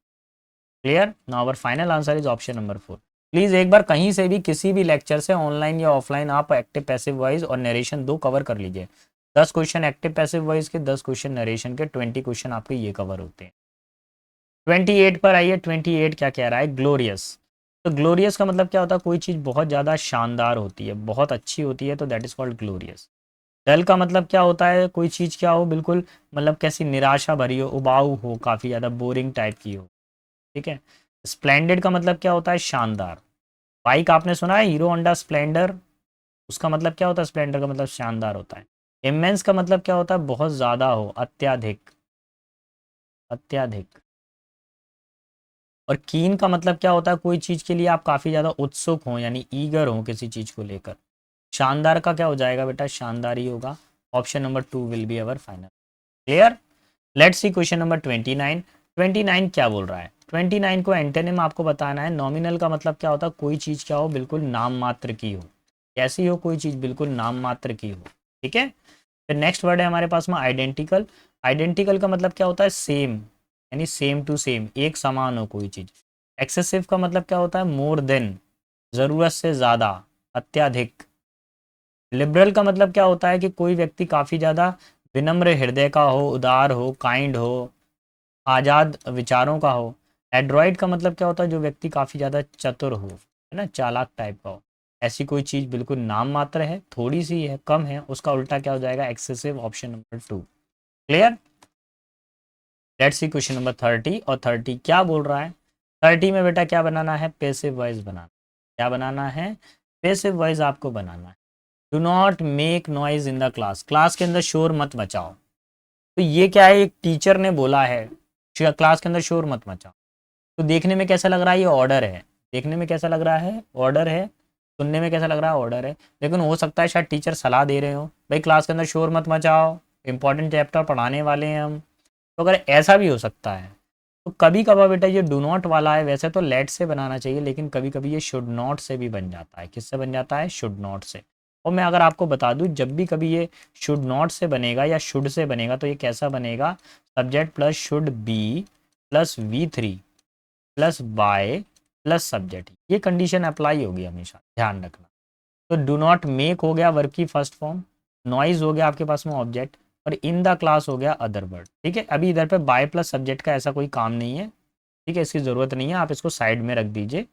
Clear. Now our final answer is option number 4। Please एक बार कहीं से भी किसी भी लेक्चर से, ऑनलाइन या ऑफलाइन, आप एक्टिव पैसिव वॉइस और नरेशन दो कवर कर लीजिए। 10 क्वेश्चन एक्टिव पैसिव वॉइस के, 10 क्वेश्चन नरेशन के, 20 क्वेश्चन आपके ये कवर होते हैं। 28 पर आइए, 28 क्या कह रहा है, ग्लोरियस। तो ग्लोरियस का मतलब क्या होता है, कोई चीज़ बहुत ज़्यादा शानदार होती है, बहुत अच्छी होती है, तो दैट इज़ कॉल्ड ग्लोरियस। डल का मतलब क्या होता है, कोई चीज़ क्या हो, बिल्कुल मतलब कैसी निराशा भरी हो, उबाऊ हो, काफ़ी ज़्यादा बोरिंग टाइप की हो। ठीक है। स्प्लेंडेड का मतलब क्या होता है, शानदार। बाइक आपने सुना है हीरो होंडा स्प्लेंडर, उसका मतलब क्या होता है, स्प्लेंडर का मतलब शानदार होता है। इमेंस का मतलब क्या होता है, बहुत ज़्यादा हो, अत्याधिक, अत्याधिक। और कीन का मतलब क्या होता है, कोई चीज़ के लिए आप काफ़ी ज़्यादा उत्सुक हो, यानी ईगर हो किसी चीज़ को लेकर। शानदार का क्या हो जाएगा बेटा, शानदार ही होगा। Option number 2 will be our final. Clear. Let's see question number 29। 29 क्या बोल रहा है, 29 को एंटोनिम आपको बताना है। नॉमिनल का मतलब क्या होता है, कोई चीज़ क्या हो, बिल्कुल नाम मात्र की हो। कैसी हो, कोई चीज़ बिल्कुल नाम मात्र की हो। ठीक है। फिर नेक्स्ट वर्ड है हमारे पास में आइडेंटिकल। आइडेंटिकल का मतलब क्या होता है, सेम, यानी सेम टू सेम, एक समान हो कोई चीज़। एक्सेसिव का मतलब क्या होता है? मोर देन, ज़रूरत से ज़्यादा, अत्यधिक। लिबरल का मतलब क्या होता है कि कोई व्यक्ति काफ़ी ज़्यादा विनम्र हृदय का हो, उदार हो, काइंड हो, आज़ाद विचारों का हो। एड्रॉइड का मतलब क्या होता है? जो व्यक्ति काफ़ी ज़्यादा चतुर हो, है ना, चालाक टाइप का हो। ऐसी कोई चीज़ बिल्कुल नाम मात्र है, थोड़ी सी है, कम है, उसका उल्टा क्या हो जाएगा? Excessive, option number 2। Clear? Let's see question number 30। और 30 क्या बोल रहा है? 30 में बेटा क्या बनाना है? पैसिव वॉइस बनाना। क्या बनाना है? पैसिव वॉइस आपको बनाना है। Do not make noise in the class, class के अंदर शोर मत मचाओ। तो ये क्या है? एक टीचर ने बोला है क्लास के अंदर शोर मत मचाओ। तो देखने में कैसा लग रहा है? ये ऑर्डर है। देखने में कैसा लग रहा है? ऑर्डर है। सुनने में कैसा लग रहा है? ऑर्डर है। लेकिन हो सकता है शायद टीचर सलाह दे रहे हो, भाई क्लास के अंदर शोर मत मचाओ, इंपॉर्टेंट चैप्टर पढ़ाने वाले हैं हम। तो अगर ऐसा भी हो सकता है तो कभी कभार बेटा ये डू नॉट वाला है, वैसे तो लेट से बनाना चाहिए, लेकिन कभी कभी ये शुड नॉट से भी बन जाता है। किससे बन जाता है? शुड नॉट से। और मैं अगर आपको बता दूं, जब भी कभी ये शुड नॉट से बनेगा या शुड से बनेगा तो ये कैसा बनेगा? Subject plus should be plus V3 plus by plus subject, ये कंडीशन अप्लाई होगी हमेशा, ध्यान रखना। तो डू नॉट मेक हो गया वर्ब की फर्स्ट फॉर्म, नॉइज हो गया आपके पास में ऑब्जेक्ट, और इन द क्लास हो गया अदर वर्ड। ठीक है, अभी इधर पे बाय प्लस सब्जेक्ट का ऐसा कोई काम नहीं है। ठीक है, इसकी ज़रूरत नहीं है, आप इसको साइड में रख दीजिए।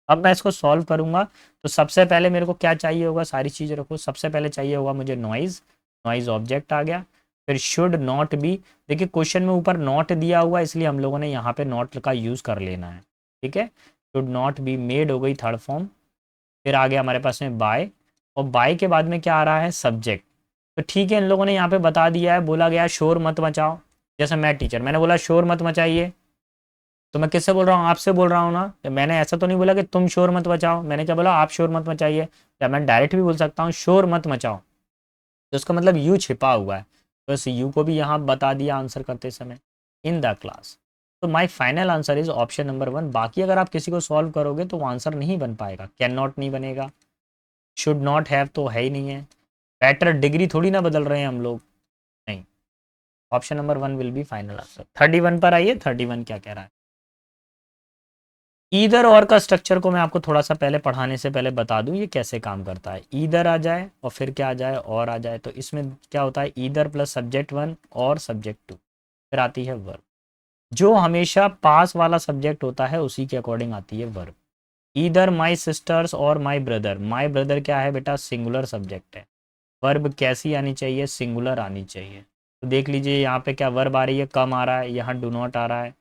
अब मैं इसको सॉल्व करूंगा। तो सबसे पहले मेरे को क्या चाहिए होगा? सारी चीज़ें रखो। सबसे पहले चाहिए होगा मुझे नॉइज, नॉइज ऑब्जेक्ट आ गया। फिर शुड नॉट बी, देखिए क्वेश्चन में ऊपर नॉट दिया हुआ है, इसलिए हम लोगों ने यहाँ पे नॉट का यूज़ कर लेना है। ठीक है, शुड नॉट बी मेड हो गई थर्ड फॉर्म। फिर आ गया हमारे पास में बाय, और बाय के बाद में क्या आ रहा है? सब्जेक्ट। तो ठीक है, इन लोगों ने यहाँ पे बता दिया है, बोला गया शोर मत मचाओ। जैसे मैं टीचर, मैंने बोला शोर मत मचाइए, तो मैं किससे बोल रहा हूँ? आपसे बोल रहा हूँ ना। तो मैंने ऐसा तो नहीं बोला कि तुम शोर मत मचाओ, मैंने क्या बोला? आप शोर मत मचाइए। या मैं डायरेक्ट भी बोल सकता हूँ शोर मत मचाओ, तो उसका मतलब यू छिपा हुआ है, तो इस यू को भी यहाँ बता दिया आंसर करते समय, इन द क्लास। तो my final answer is option number 1। बाकी अगर आप किसी को सॉल्व करोगे तो वो आंसर नहीं बन पाएगा। कैन नॉट नहीं बनेगा, शुड नॉट हैव तो है ही नहीं है, बेटर डिग्री थोड़ी ना बदल रहे हैं हम लोग, नहीं। Option number 1 will be final answer. 31 पर आइए, 31 क्या कह रहा है? ईदर और का स्ट्रक्चर को मैं आपको थोड़ा सा पहले पढ़ाने से पहले बता दूं ये कैसे काम करता है। ईदर आ जाए और फिर क्या आ जाए? और आ जाए। तो इसमें क्या होता है? ईदर प्लस सब्जेक्ट 1 और सब्जेक्ट 2, फिर आती है वर्ब। जो हमेशा पास वाला सब्जेक्ट होता है उसी के अकॉर्डिंग आती है वर्ब। ईदर माई सिस्टर्स और माई ब्रदर, माई ब्रदर क्या है बेटा? सिंगुलर सब्जेक्ट है। वर्ब कैसी आनी चाहिए? सिंगुलर आनी चाहिए। तो देख लीजिए यहाँ पे क्या वर्ब आ रही है? कम आ रहा है, यहाँ डू नॉट आ रहा है।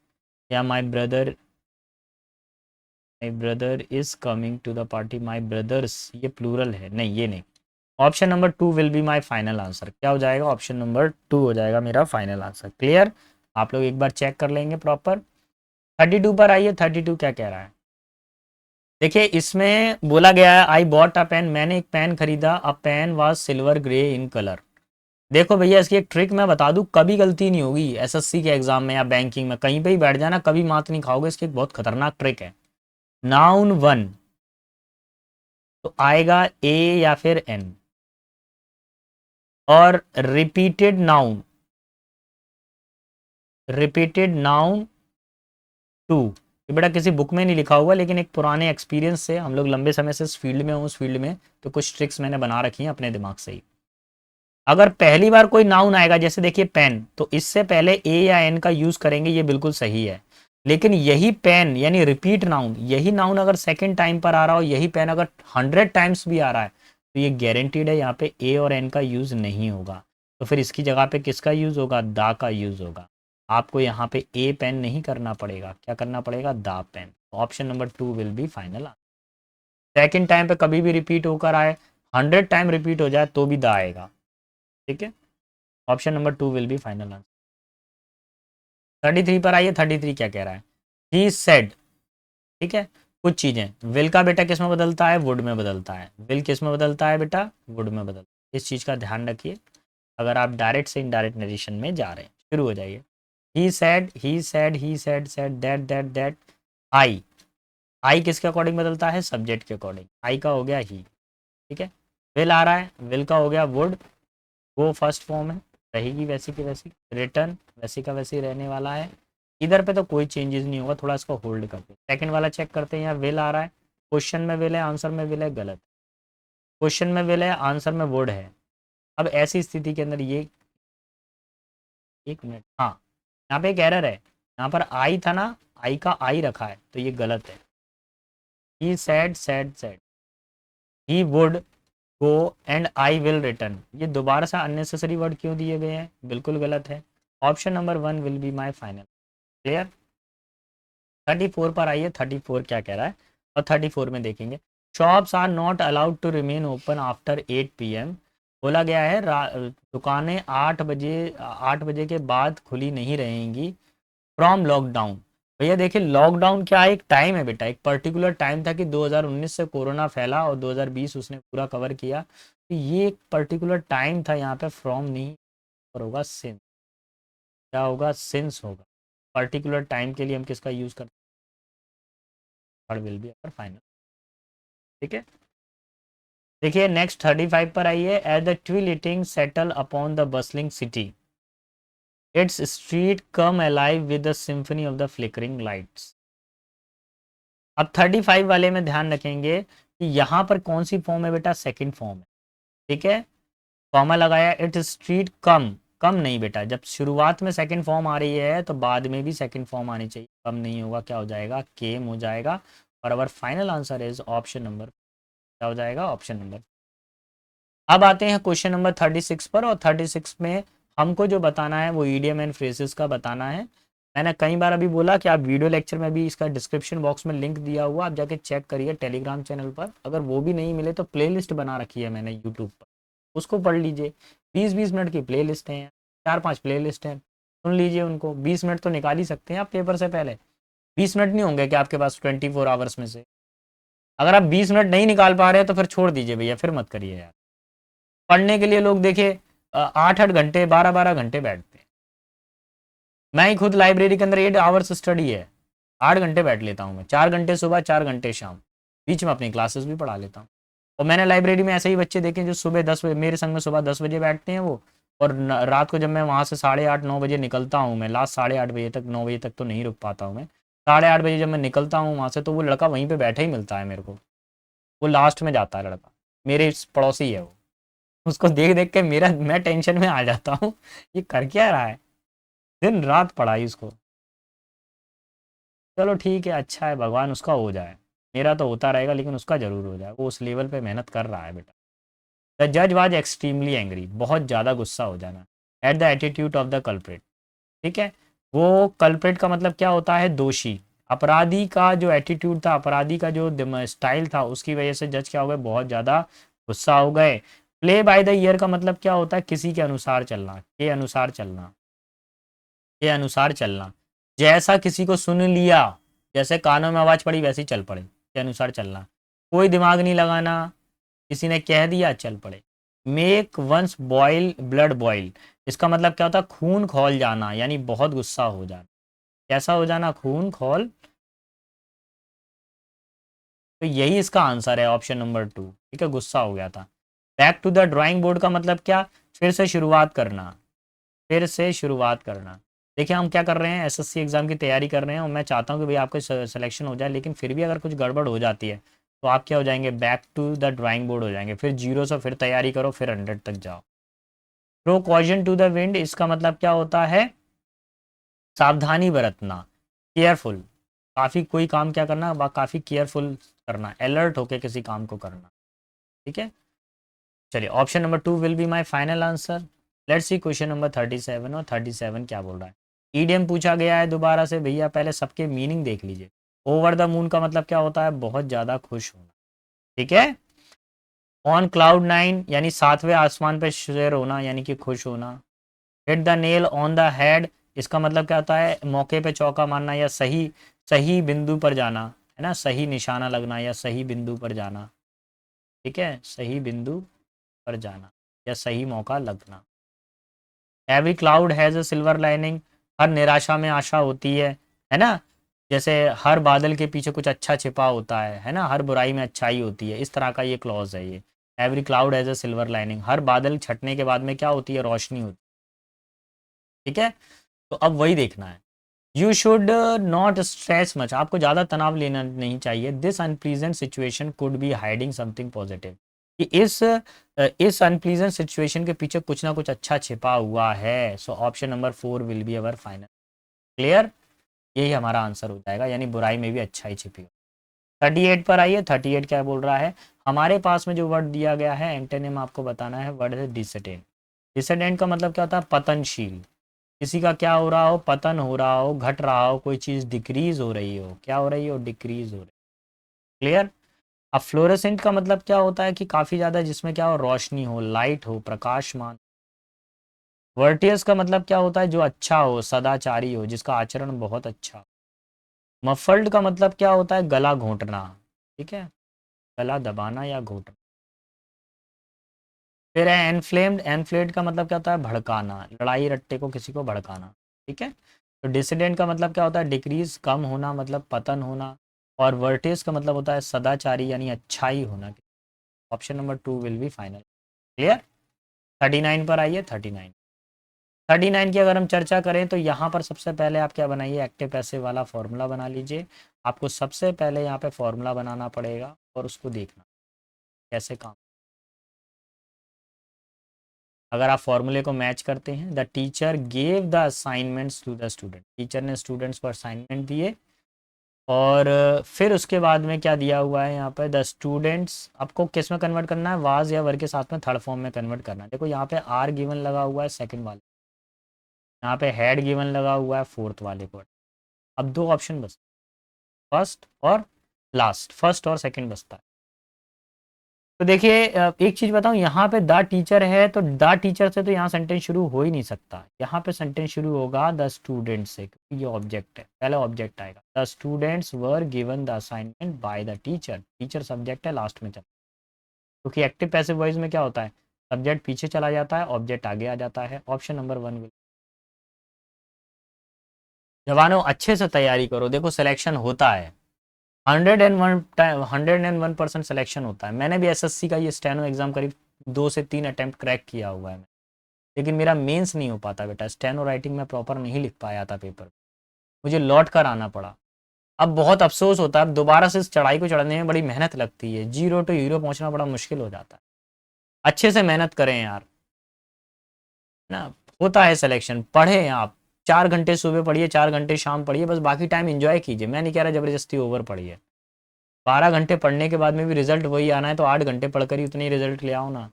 या my brother is coming to the party, my brothers, ये प्लूरल है, नहीं ये नहीं। Option number 2 will be my final answer. क्या हो जाएगा? ऑप्शन नंबर 2 हो जाएगा मेरा फाइनल आंसर। क्लियर? आप लोग एक बार चेक कर लेंगे प्रॉपर। 32 पर आइए, 32 क्या कह रहा है? देखिए इसमें बोला गया है आई बॉट अ पेन, मैंने एक पेन खरीदा, a pen was silver grey in colour. देखो भैया इसकी एक ट्रिक मैं बता दूं, कभी गलती नहीं होगी एसएससी के एग्जाम में या बैंकिंग में, कहीं पे ही बैठ जाना, कभी मात नहीं खाओगे। इसकी एक बहुत खतरनाक ट्रिक है। नाउन 1 तो आएगा ए या फिर एन, और रिपीटेड नाउन 2, ये बेटा किसी बुक में नहीं लिखा हुआ, लेकिन एक पुराने एक्सपीरियंस से, हम लोग लंबे समय से इस फील्ड में हूँ, उस फील्ड में तो कुछ ट्रिक्स मैंने बना रखी हैं अपने दिमाग से ही। अगर पहली बार कोई नाउन आएगा, जैसे देखिए पेन, तो इससे पहले ए या एन का यूज करेंगे, ये बिल्कुल सही है। लेकिन यही पेन यानी रिपीट नाउन, यही नाउन अगर सेकंड टाइम पर आ रहा हो, यही पेन अगर 100 टाइम्स भी आ रहा है, तो ये गारंटीड है यहाँ पे ए और एन का यूज नहीं होगा। तो फिर इसकी जगह पे किसका यूज होगा? दा का यूज होगा। आपको यहाँ पे ए पेन नहीं करना पड़ेगा, क्या करना पड़ेगा? The pen. Option number 2 will be final. Second time पे कभी भी रिपीट होकर आए, 100 टाइम रिपीट हो जाए तो भी दा आएगा। ठीक है, option number 2 will be final answer. 33 पर आइए, 33 क्या कह रहा है? He said. ठीक है, कुछ चीजें विल का बेटा किस में बदलता है? वुड में बदलता है। विल किस में बदलता है बेटा? वुड में बदलता है। इस चीज का ध्यान रखिए अगर आप डायरेक्ट से इनडायरेक्ट नरेशन में जा रहे हैं। शुरू हो जाइए। He said, he said, he said, said that, that, that. I, I किसके अकॉर्डिंग बदलता है? सब्जेक्ट के अकॉर्डिंग। आई का हो गया ही। ठीक है, विल आ रहा है, विल का हो गया वुड, वो फर्स्ट फॉर्म है, रहेगी वैसी की वैसी। रिटर्न वैसी का वैसी रहने वाला है। इधर पे तो कोई चेंजेस नहीं होगा, थोड़ा इसको होल्ड करते हैं। सेकंड वाला चेक करते हैं, यहाँ विल आ रहा है, क्वेश्चन में विल है, आंसर में विल है, गलत। क्वेश्चन में विल है, आंसर में वुड है। अब ऐसी स्थिति के अंदर ये, एक मिनट, हाँ, यहाँ पे एक एरर है, यहाँ पर आई था ना, आई का आई रखा है, तो ये गलत है। ही said he would go and I will return, ये दोबारा से अननेसेसरी वर्ड क्यों दिए गए हैं, बिल्कुल गलत है। Option number 1 will be my final. Clear. 34 पर आइए, 34 क्या कह रहा है, और 34 में देखेंगे। Shops are not allowed to remain open after 8 PM। बोला गया है दुकानें 8 बजे के बाद खुली नहीं रहेंगी फ्रॉम लॉकडाउन। भैया देखिए, लॉकडाउन क्या है, एक टाइम है बेटा, एक पर्टिकुलर टाइम था कि 2019 से कोरोना फैला और 2020 उसने पूरा कवर किया, तो ये एक पर्टिकुलर टाइम था, यहाँ पे फ्रॉम नहीं पर होगा सिंस। क्या होगा, सिंस होगा। पर्टिकुलर टाइम के लिए हम किसका यूज करते हैं, विल बी अवर फाइनल। ठीक है। देखिए नेक्स्ट 35 पर आइए। At the twilighting settle upon the bustling city, its street come alive with the symphony of the flickering lights. अब 35 वाले में ध्यान रखेंगे कि यहाँ पर कौन सी फॉर्म है बेटा, सेकंड फॉर्म है। ठीक है, कॉमा लगाया, इट स्ट्रीट कम, कम नहीं बेटा, जब शुरुआत में सेकंड फॉर्म आ रही है तो बाद में भी सेकंड फॉर्म आनी चाहिए, कम नहीं होगा, क्या हो जाएगा, केम हो जाएगा। और अवर final answer is option number, क्या हो जाएगा, ऑप्शन नंबर। अब आते हैं क्वेश्चन नंबर 36 पर, और 36 में हमको जो बताना है वो ईडियम एंड फ्रेजेस का बताना है। मैंने कई बार अभी बोला कि आप वीडियो लेक्चर में भी इसका डिस्क्रिप्शन बॉक्स में लिंक दिया हुआ, आप जाके चेक करिए टेलीग्राम चैनल पर, अगर वो भी नहीं मिले तो प्लेलिस्ट बना रखी है मैंने यूट्यूब पर, उसको पढ़ लीजिए। 20-20 मिनट की प्ले लिस्ट हैं, 4-5 प्ले लिस्ट हैं, सुन लीजिए उनको। 20 मिनट तो निकाल ही सकते हैं आप पेपर से पहले, 20 मिनट नहीं होंगे क्या आपके पास 24 आवर्स में से। अगर आप 20 मिनट नहीं निकाल पा रहे हैं तो फिर छोड़ दीजिए भैया, फिर मत करिए यार। पढ़ने के लिए लोग देखिए 8-8 घंटे, 12-12 घंटे बैठते हैं। मैं ही खुद लाइब्रेरी के अंदर 8 आवर्स स्टडी है, 8 घंटे बैठ लेता हूँ मैं, 4 घंटे सुबह, 4 घंटे शाम, बीच में अपनी क्लासेस भी पढ़ा लेता हूँ। और मैंने लाइब्रेरी में ऐसे ही बच्चे देखे जो सुबह 10 बजे मेरे संग में सुबह 10 बजे बैठते हैं वो, और रात को जब मैं वहाँ से 8:30-9 बजे निकलता हूँ, मैं लास्ट 8:30 बजे तक, 9 बजे तक तो नहीं रुक पाता हूँ मैं, 8:30 बजे जब मैं निकलता हूँ वहाँ से, तो वो लड़का वहीं पे बैठा ही मिलता है मेरे को, वो लास्ट में जाता है लड़का, मेरे पड़ोसी है वो। उसको देख देख के मेरा मैं टेंशन में आ जाता हूँ, ये कर क्या रहा है, दिन रात पढ़ाई उसको। चलो ठीक है, अच्छा है, भगवान उसका हो जाए, मेरा तो होता रहेगा लेकिन उसका जरूर हो जाए, वो उस लेवल पे मेहनत कर रहा है बेटा। द जज वाज एक्सट्रीमली एंग्री, बहुत ज़्यादा गुस्सा हो जाना, at the attitude of the culprit. ठीक है, वो कल्प्रिट का मतलब क्या होता है, दोषी। अपराधी का जो एटीट्यूड था, अपराधी का जो स्टाइल था, उसकी वजह से जज क्या हो गए, बहुत ज़्यादा गुस्सा हो गए। प्ले बाय द ईयर का मतलब क्या होता है, किसी के अनुसार चलना, के अनुसार चलना, के अनुसार चलना। जैसा किसी को सुन लिया, जैसे कानों में आवाज़ पड़ी वैसे ही चल पड़े, के अनुसार चलना। कोई दिमाग नहीं लगाना, किसी ने कह दिया चल पड़े। Make one's boil blood boil, इसका मतलब क्या होता है, खून खौल जाना, यानी बहुत गुस्सा हो जाना। कैसा हो जाना, खून खौल। तो यही इसका आंसर है, ऑप्शन नंबर 2। ठीक है, गुस्सा हो गया था। Back to the drawing board का मतलब क्या, फिर से शुरुआत करना, फिर से शुरुआत करना। देखिए हम क्या कर रहे हैं, एसएससी एग्जाम की तैयारी कर रहे हैं, और मैं चाहता हूँ कि भाई आपका सिलेक्शन हो जाए, लेकिन फिर भी अगर कुछ गड़बड़ हो जाती है तो आप क्या हो जाएंगे, back to the drawing board हो जाएंगे, फिर 0 से फिर तैयारी करो, फिर 100 तक जाओ। थ्रो कॉजन टू द विंड, इसका मतलब क्या होता है, सावधानी बरतना, केयरफुल। काफ़ी कोई काम क्या करना, काफ़ी केयरफुल करना, अलर्ट होके किसी काम को करना। ठीक है, चलिए option number 2 will be my final answer. Let's see question number 37, और 37 क्या बोल रहा है। ईडियम पूछा गया है दोबारा से, भैया पहले सबके मीनिंग देख लीजिए। ओवर द मून का मतलब क्या होता है, बहुत ज़्यादा खुश होना। ठीक है, ऑन क्लाउड 9 यानी 7वें आसमान पे शेर होना, यानी कि खुश होना। Hit the nail on the head, इसका मतलब क्या होता है, मौके पे चौका मारना, या सही सही बिंदु पर जाना, है ना, सही निशाना लगना, या सही बिंदु पर जाना। ठीक है, सही बिंदु पर जाना, या सही मौका लगना। Every cloud has a silver lining, हर निराशा में आशा होती है ना। जैसे हर बादल के पीछे कुछ अच्छा छिपा होता है ना, हर बुराई में अच्छाई होती है, इस तरह का ये क्लॉज है ये। Every cloud has a silver lining, हर बादल छटने के बाद में क्या होती है, रोशनी होती है। ठीक है, तो अब वही देखना है। You should not stress much, आपको ज़्यादा तनाव लेना नहीं चाहिए। This unpleasant situation could be hiding something positive, कि इस अनप्लीजेंट सिचुएशन के पीछे कुछ ना कुछ अच्छा छिपा हुआ है। So option number 4 will be our final. Clear, यही हमारा आंसर हो जाएगा, यानी बुराई में भी अच्छा ही छिपी हो। 38 पर आइए। 38 क्या बोल रहा है, हमारे पास में जो वर्ड दिया गया है एंटोनिम आपको बताना है, वर्ड है डिसेडेंट। डिसेडेंट का मतलब क्या होता है, पतनशील। किसी का क्या हो रहा हो, पतन हो रहा हो, घट रहा हो, कोई चीज़ डिक्रीज हो रही हो, क्या हो रही हो, डिक्रीज हो रही। क्लियर। अब फ्लोरेसेंट का मतलब क्या होता है, कि काफ़ी ज़्यादा जिसमें क्या हो, रोशनी हो, लाइट हो, प्रकाशमान। वर्टियस का मतलब क्या होता है, जो अच्छा हो, सदाचारी हो, जिसका आचरण बहुत अच्छा हो। मफल्ड का मतलब क्या होता है, गला घोंटना। ठीक है, गला दबाना या घोंटना। फिर है एनफ्लेम्ड। एनफ्लेम्ड का मतलब क्या होता है, भड़काना, लड़ाई रट्टे को किसी को भड़काना। ठीक है। तो डिसिडेंट का मतलब क्या होता है, डिक्रीज, कम होना, मतलब पतन होना। और वर्टिस का मतलब होता है सदाचारी, यानी अच्छाई होना। Option number 2 will be final. Clear. 39 पर आइए। 39। 39 की अगर हम चर्चा करें तो यहाँ पर सबसे पहले आप क्या बनाइए, एक्टिव पैसिव वाला फॉर्मूला बना लीजिए। आपको सबसे पहले यहाँ पे फॉर्मूला बनाना पड़ेगा और उसको देखना कैसे काम। अगर आप फॉर्मूले को मैच करते हैं, the teacher gave the assignments to the student, teacher ने स्टूडेंट्स को असाइनमेंट दिए। और फिर उसके बाद में क्या दिया हुआ है यहाँ पे, द स्टूडेंट्स, आपको किस में कन्वर्ट करना है, वाज या वर के साथ में थर्ड फॉर्म में कन्वर्ट करना है। देखो यहाँ पे आर गिवन लगा हुआ है सेकंड वाले, यहाँ पे हैड गिवन लगा हुआ है फोर्थ वाले को। अब दो ऑप्शन बस, फर्स्ट और लास्ट, फर्स्ट और सेकंड बचता है। तो देखिए एक चीज बताऊं, यहाँ पे द टीचर है तो द टीचर से तो यहाँ सेंटेंस शुरू हो ही नहीं सकता। यहाँ पे सेंटेंस शुरू होगा द स्टूडेंट से, क्योंकि ये ऑब्जेक्ट है, पहले ऑब्जेक्ट आएगा। The students were given the assignment by the teacher, teacher subject है, लास्ट में चल, क्योंकि एक्टिव पैसिव वॉइस में क्या होता है, सब्जेक्ट पीछे चला जाता है, ऑब्जेक्ट आगे आ जाता है। ऑप्शन नंबर 1 जवानों अच्छे से तैयारी करो, देखो सिलेक्शन होता है। 101% सिलेक्शन होता है। मैंने भी एसएससी का ये स्टेनो एग्जाम करीब 2 से 3 अटेम्प्ट क्रैक किया हुआ है, लेकिन मेरा मेंस नहीं हो पाता बेटा, स्टेनो राइटिंग में प्रॉपर नहीं लिख पाया था पेपर, मुझे लौट कर आना पड़ा। अब बहुत अफसोस होता है, अब दोबारा से इस चढ़ाई को चढ़ने में बड़ी मेहनत लगती है, जीरो टू हीरो पहुंचना बड़ा मुश्किल हो जाता है। अच्छे से मेहनत करें यार, ना। होता है सिलेक्शन, पढ़ें आप। 4 घंटे सुबह पढ़िए, 4 घंटे शाम पढ़िए, बस बाकी टाइम एंजॉय कीजिए। मैं नहीं कह रहा जबरदस्ती ओवर पढ़िए। 12 घंटे पढ़ने के बाद में भी रिजल्ट वही आना है, तो 8 घंटे पढ़कर ही उतने ही रिजल्ट ले आओ ना।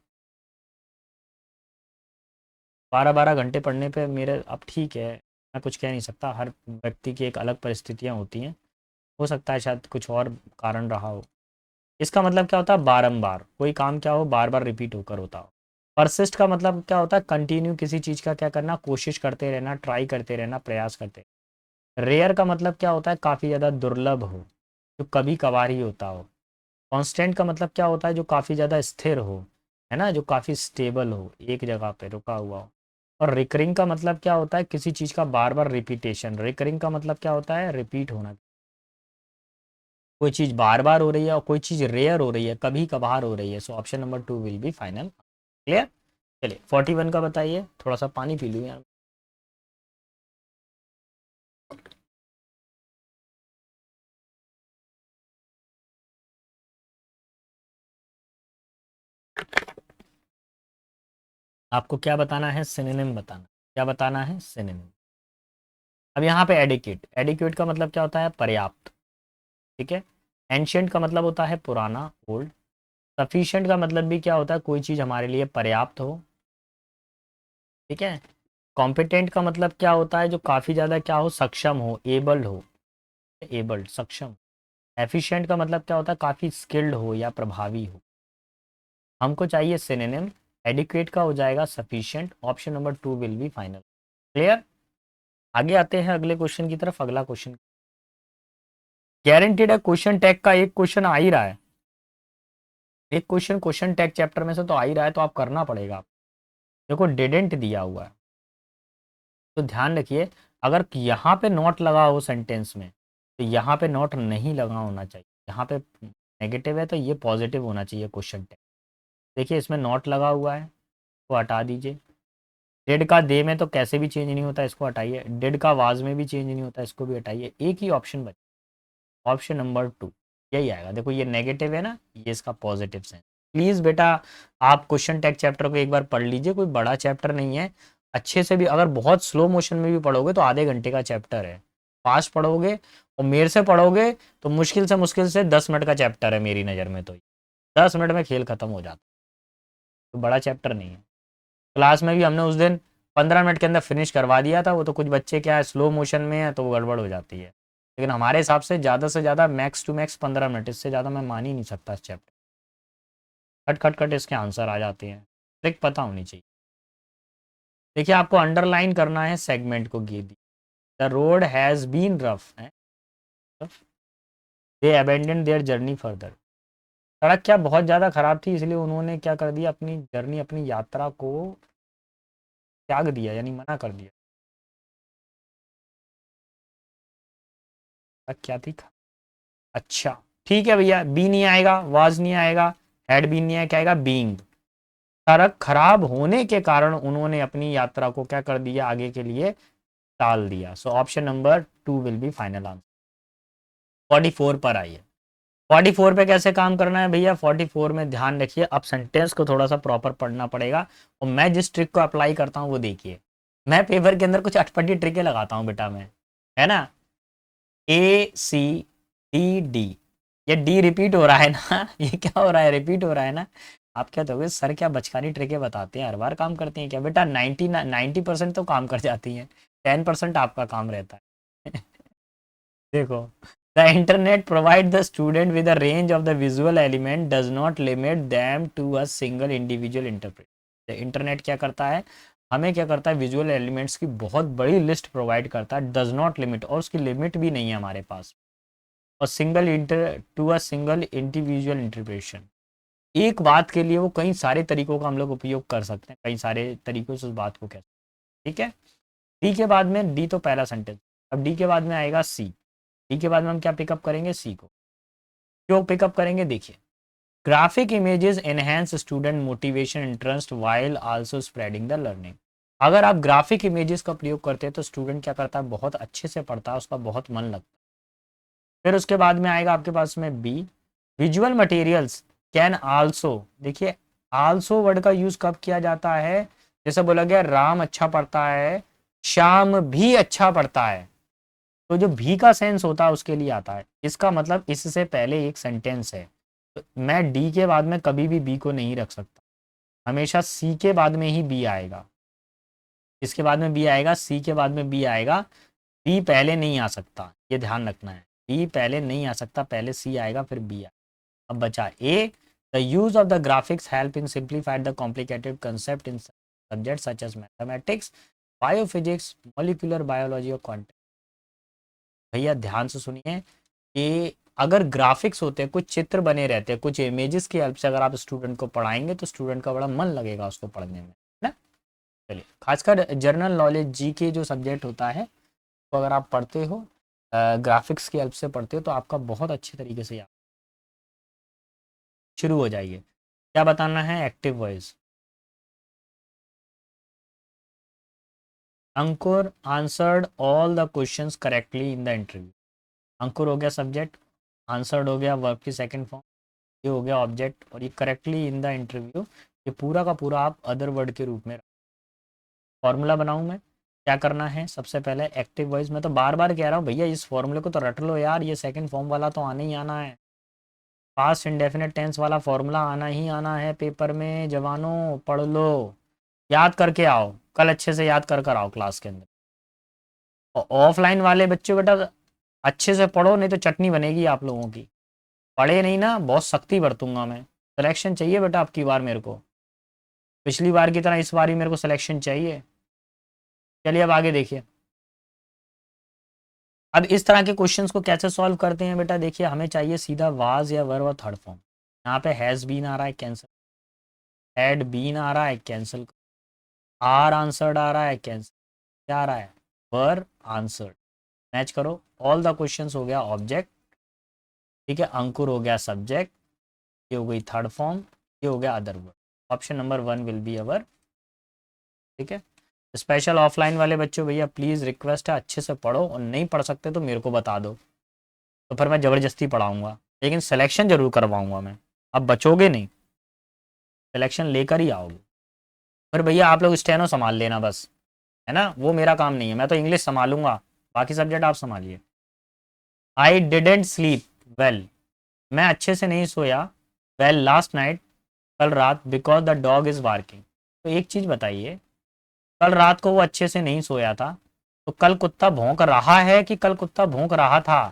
12 12 घंटे पढ़ने पे मेरे, अब ठीक है, मैं कुछ कह नहीं सकता, हर व्यक्ति की एक अलग परिस्थितियाँ होती हैं। हो सकता है शायद कुछ और कारण रहा हो। इसका मतलब क्या होता है, बारंबार कोई काम क्या हो, बार बार रिपीट होकर होता हो। परसिस्ट का मतलब क्या होता है, कंटिन्यू किसी चीज़ का क्या करना, कोशिश करते रहना, ट्राई करते रहना, प्रयास करते। रेयर का मतलब क्या होता है, काफ़ी ज़्यादा दुर्लभ हो, जो कभी कभार ही होता हो। कांस्टेंट का मतलब क्या होता है, जो काफ़ी ज़्यादा स्थिर हो, है ना, जो काफ़ी स्टेबल हो, एक जगह पे रुका हुआ हो। और रिकरिंग का मतलब क्या होता है, किसी चीज़ का बार बार रिपीटेशन। रिकरिंग का मतलब क्या होता है, रिपीट होना। कोई चीज़ बार बार हो रही है और कोई चीज़ रेयर हो रही है, कभी कभार हो रही है। So option number 2 will be final. Clear. चलिए 41 का बताइए, थोड़ा सा पानी पी लूँ यार। आपको क्या बताना है, सिनोनिम बताना। क्या बताना है, सिनोनिम। अब यहाँ पे एडिक्वेट, एडिक्वेट का मतलब क्या होता है, पर्याप्त। ठीक है। एंशियंट का मतलब होता है पुराना, ओल्ड। सफिशिएंट का मतलब भी क्या होता है, कोई चीज़ हमारे लिए पर्याप्त हो। ठीक है। कॉम्पिटेंट का मतलब क्या होता है, जो काफ़ी ज़्यादा क्या हो, सक्षम हो, एबल्ड हो, एबल्ड, सक्षम। एफिशिएंट का मतलब क्या होता है, काफ़ी स्किल्ड हो या प्रभावी हो। हमको चाहिए सिनोनिम। एडिक्वेट का हो जाएगा sufficient. Option number 2 will be final. Clear. आगे आते हैं अगले क्वेश्चन की तरफ। अगला क्वेश्चन गारंटीड है, क्वेश्चन टैग का एक क्वेश्चन आ ही रहा है, एक क्वेश्चन क्वेश्चन टैग चैप्टर में से तो आ ही रहा है, तो आप करना पड़ेगा। देखो डिडेंट दिया हुआ है, तो ध्यान रखिए, अगर यहाँ पे नॉट लगा हो सेंटेंस में, तो यहाँ पे नॉट नहीं लगा होना चाहिए। यहाँ पे नेगेटिव है तो ये पॉजिटिव होना चाहिए क्वेश्चन टैग। देखिए इसमें नॉट लगा हुआ है, तो हटा दीजिए। डिड का दे में तो कैसे भी चेंज नहीं होता, इसको हटाइए। डिड का वाज में भी चेंज नहीं होता, इसको भी हटाइए। एक ही ऑप्शन बचा, ऑप्शन नंबर 2 यही आएगा। देखो ये नेगेटिव है ना, ये इसका पॉजिटिव सेंस। प्लीज़ बेटा आप क्वेश्चन टैग चैप्टर को एक बार पढ़ लीजिए, कोई बड़ा चैप्टर नहीं है। अच्छे से भी अगर बहुत स्लो मोशन में भी पढ़ोगे तो आधे घंटे का चैप्टर है। फास्ट पढ़ोगे और मेरे से पढ़ोगे तो मुश्किल से 10 मिनट का चैप्टर है मेरी नज़र में। तो 10 मिनट में खेल खत्म हो जाता, तो बड़ा चैप्टर नहीं है। क्लास में भी हमने उस दिन 15 मिनट के अंदर फिनिश करवा दिया था। वो तो कुछ बच्चे क्या है स्लो मोशन में है तो वो गड़बड़ हो जाती है, लेकिन हमारे हिसाब से ज़्यादा मैक्स टू मैक्स 15 मिनट, इससे ज़्यादा मैं मान ही नहीं सकता इस चैप्टर। कट कट कट इसके आंसर आ जाते हैं, ट्रिक पता होनी चाहिए। देखिए आपको अंडरलाइन करना है सेगमेंट को, give the road has been rough है, they abandon their journey further. सड़क क्या बहुत ज़्यादा ख़राब थी, इसलिए उन्होंने क्या कर दिया, अपनी जर्नी अपनी यात्रा को त्याग दिया, यानी मना कर दिया। सड़क क्या थी, अच्छा ठीक है भैया, बी नहीं आएगा, वाज नहीं आएगा, हैड बीन नहीं आएगा, क्या आएगा, बीइंग। सड़क खराब होने के कारण उन्होंने अपनी यात्रा को क्या कर दिया, आगे के लिए टाल दिया। सो option number 2 will be final answer. 44 पर आइए। 44 पे कैसे काम करना है भैया, 44 में ध्यान रखिए, अब सेंटेंस को थोड़ा सा प्रॉपर पढ़ना पड़ेगा और मैं जिस ट्रिक को अप्लाई करता हूँ वो देखिए। मैं पेपर के अंदर कुछ अटपटी ट्रिकें लगाता हूँ बेटा मैं, है ना। ए सी डी डी, ये डी रिपीट हो रहा है ना ये क्या हो रहा है, रिपीट हो रहा है ना। आप क्या कहोगे सर क्या बचकानी ट्रिकें बताते हैं, हर बार काम करती हैं क्या, बेटा 90% तो काम कर जाती हैं, 10% आपका काम रहता है देखो, the internet provide the student with a range of the visual element does not limit them to a single individual interpret। Internet क्या करता है, हमें क्या करता है, विजुअल एलिमेंट्स की बहुत बड़ी लिस्ट प्रोवाइड करता है, डज नॉट लिमिट, और उसकी लिमिट भी नहीं है हमारे पास, और single inter to a single individual interpretation. एक बात के लिए वो कई सारे तरीकों का हम लोग उपयोग कर सकते हैं, कई सारे तरीकों से उस बात को कह सकते हैं, ठीक है। डी के बाद में, डी तो पहला सेंटेंस, अब डी के बाद में आएगा सी। डी के बाद में हम क्या पिकअप करेंगे, सी को। क्यों पिकअप करेंगे, देखिए, graphic images enhance student motivation interest while also spreading the learning. अगर आप ग्राफिक इमेजेस का प्रयोग करते हैं तो स्टूडेंट क्या करता है, बहुत अच्छे से पढ़ता है, उसका बहुत मन लगता है। फिर उसके बाद में आएगा आपके पास में B, visual materials can also. देखिए आल्सो वर्ड का यूज कब किया जाता है, जैसे बोला गया राम अच्छा पढ़ता है, श्याम भी अच्छा पढ़ता है, तो जो भी का सेंस होता है उसके लिए आता है। इसका मतलब इससे पहले एक सेंटेंस है, तो मैं डी के बाद में कभी भी बी को नहीं रख सकता, हमेशा सी के बाद में ही बी आएगा। इसके बाद में बी आएगा, सी के बाद में बी आएगा, बी पहले नहीं आ सकता, ये ध्यान रखना है, बी पहले नहीं आ सकता, पहले सी आएगा फिर बी आएगा। अब बचा A, the use of the graphics help in simplified the complicated concept in subject such as mathematics, biophysics, molecular biology और क्वांटम। भैया ध्यान से सुनिए कि अगर ग्राफिक्स होते हैं, कुछ चित्र बने रहते हैं, कुछ इमेजेस की हेल्प से अगर आप स्टूडेंट को पढ़ाएंगे तो स्टूडेंट का बड़ा मन लगेगा उसको पढ़ने में, है ना। चलिए, खासकर जनरल नॉलेज जी के जो सब्जेक्ट होता है, तो अगर आप पढ़ते हो ग्राफिक्स की हेल्प से पढ़ते हो तो आपका बहुत अच्छे तरीके से याद शुरू हो जाइए। क्या बताना है, active voice. Ankur answered all the questions correctly in the interview. Ankur हो गया सब्जेक्ट, आंसर्ड हो गया वर्ब की सेकंड फॉर्म, ये हो गया ऑब्जेक्ट, और ये करेक्टली इन द इंटरव्यू, ये पूरा का पूरा आप अदर वर्ड के रूप में। फॉर्मूला बनाऊं मैं, क्या करना है, सबसे पहले एक्टिव वॉइस, मैं तो बार बार कह रहा हूँ भैया इस फॉर्मूले को तो रट लो यार, ये सेकंड फॉर्म वाला तो आना ही आना है, पास्ट इंडेफिनिट टेंस वाला फॉर्मूला आना ही आना है पेपर में, जवानों पढ़ लो, याद करके आओ, कल अच्छे से याद कर कर आओ क्लास के अंदर। और ऑफलाइन वाले बच्चे बेटा अच्छे से पढ़ो, नहीं तो चटनी बनेगी आप लोगों की। पढ़े नहीं ना, बहुत सख्ती बरतूंगा मैं, सिलेक्शन चाहिए बेटा आपकी बार मेरे को, पिछली बार की तरह इस बार ही मेरे को सिलेक्शन चाहिए। चलिए अब आगे देखिए, अब इस तरह के क्वेश्चंस को कैसे सॉल्व करते हैं बेटा, देखिए हमें चाहिए सीधा वाज या वर्ब और थर्ड फॉर्म। यहाँ पे हैज बीन आ रहा है, कैंसिल, हैड बीन आ रहा है, कैंसिल, आर आंसर्ड आ रहा है, कैंसिल, क्या आ रहा है, वर आंसर्ड, मैच करो। ऑल द क्वेश्चंस हो गया ऑब्जेक्ट, ठीक है, अंकुर हो गया सब्जेक्ट, ये हो गई थर्ड फॉर्म, ये हो गया other word. Option number 1 will be अवर, ठीक है। स्पेशल ऑफलाइन वाले बच्चों भैया प्लीज़ रिक्वेस्ट है अच्छे से पढ़ो, और नहीं पढ़ सकते तो मेरे को बता दो, तो फिर मैं ज़बरदस्ती पढ़ाऊँगा, लेकिन सिलेक्शन ज़रूर करवाऊँगा मैं। अब बचोगे नहीं, सिलेक्शन लेकर ही आओगे। फिर भैया आप लोग स्टेनो संभाल लेना बस, है ना, वो मेरा काम नहीं है, मैं तो इंग्लिश संभालूंगा, बाकी सब्जेक्ट आप संभालिए। आई डिडेंट स्लीप वेल, मैं अच्छे से नहीं सोया वेल लास्ट नाइट, कल रात, because the dog is barking. तो एक चीज बताइए, कल रात को वो अच्छे से नहीं सोया था, तो कल कुत्ता भौंक रहा है कि कल कुत्ता भौंक रहा था?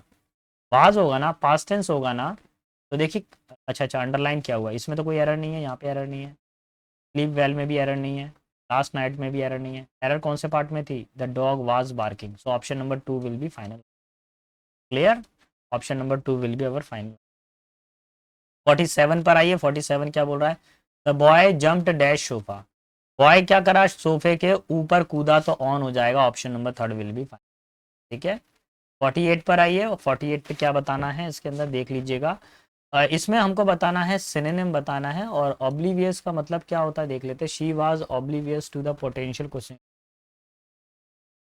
वाज होगा ना, पास्ट टेंस होगा ना। तो देखिए, अच्छा अच्छा, अंडरलाइन क्या हुआ, इसमें तो कोई एरर नहीं है, यहाँ पे एरर नहीं है, स्लीप वेल में भी एरर नहीं है, लास्ट नाइट में भी एरर नहीं है। एरर कौन से पार्ट में थी? The dog was barking, so option number 2 will be final. Clear? Option number 2 will be our final. 47 पर आइए, 47 क्या बोल रहा है? The boy jumped dash sofa, boy क्या करा, सोफे के ऊपर कूदा, तो ऑन हो जाएगा, option number 3 will be final. ठीक है। 48 पर आइए, और 48 पे क्या बताना है इसके अंदर देख लीजिएगा। इसमें हमको बताना है, सिनोनिम बताना है, और ऑब्लिवियस का मतलब क्या होता है देख लेते हैं। She was oblivious to the potential question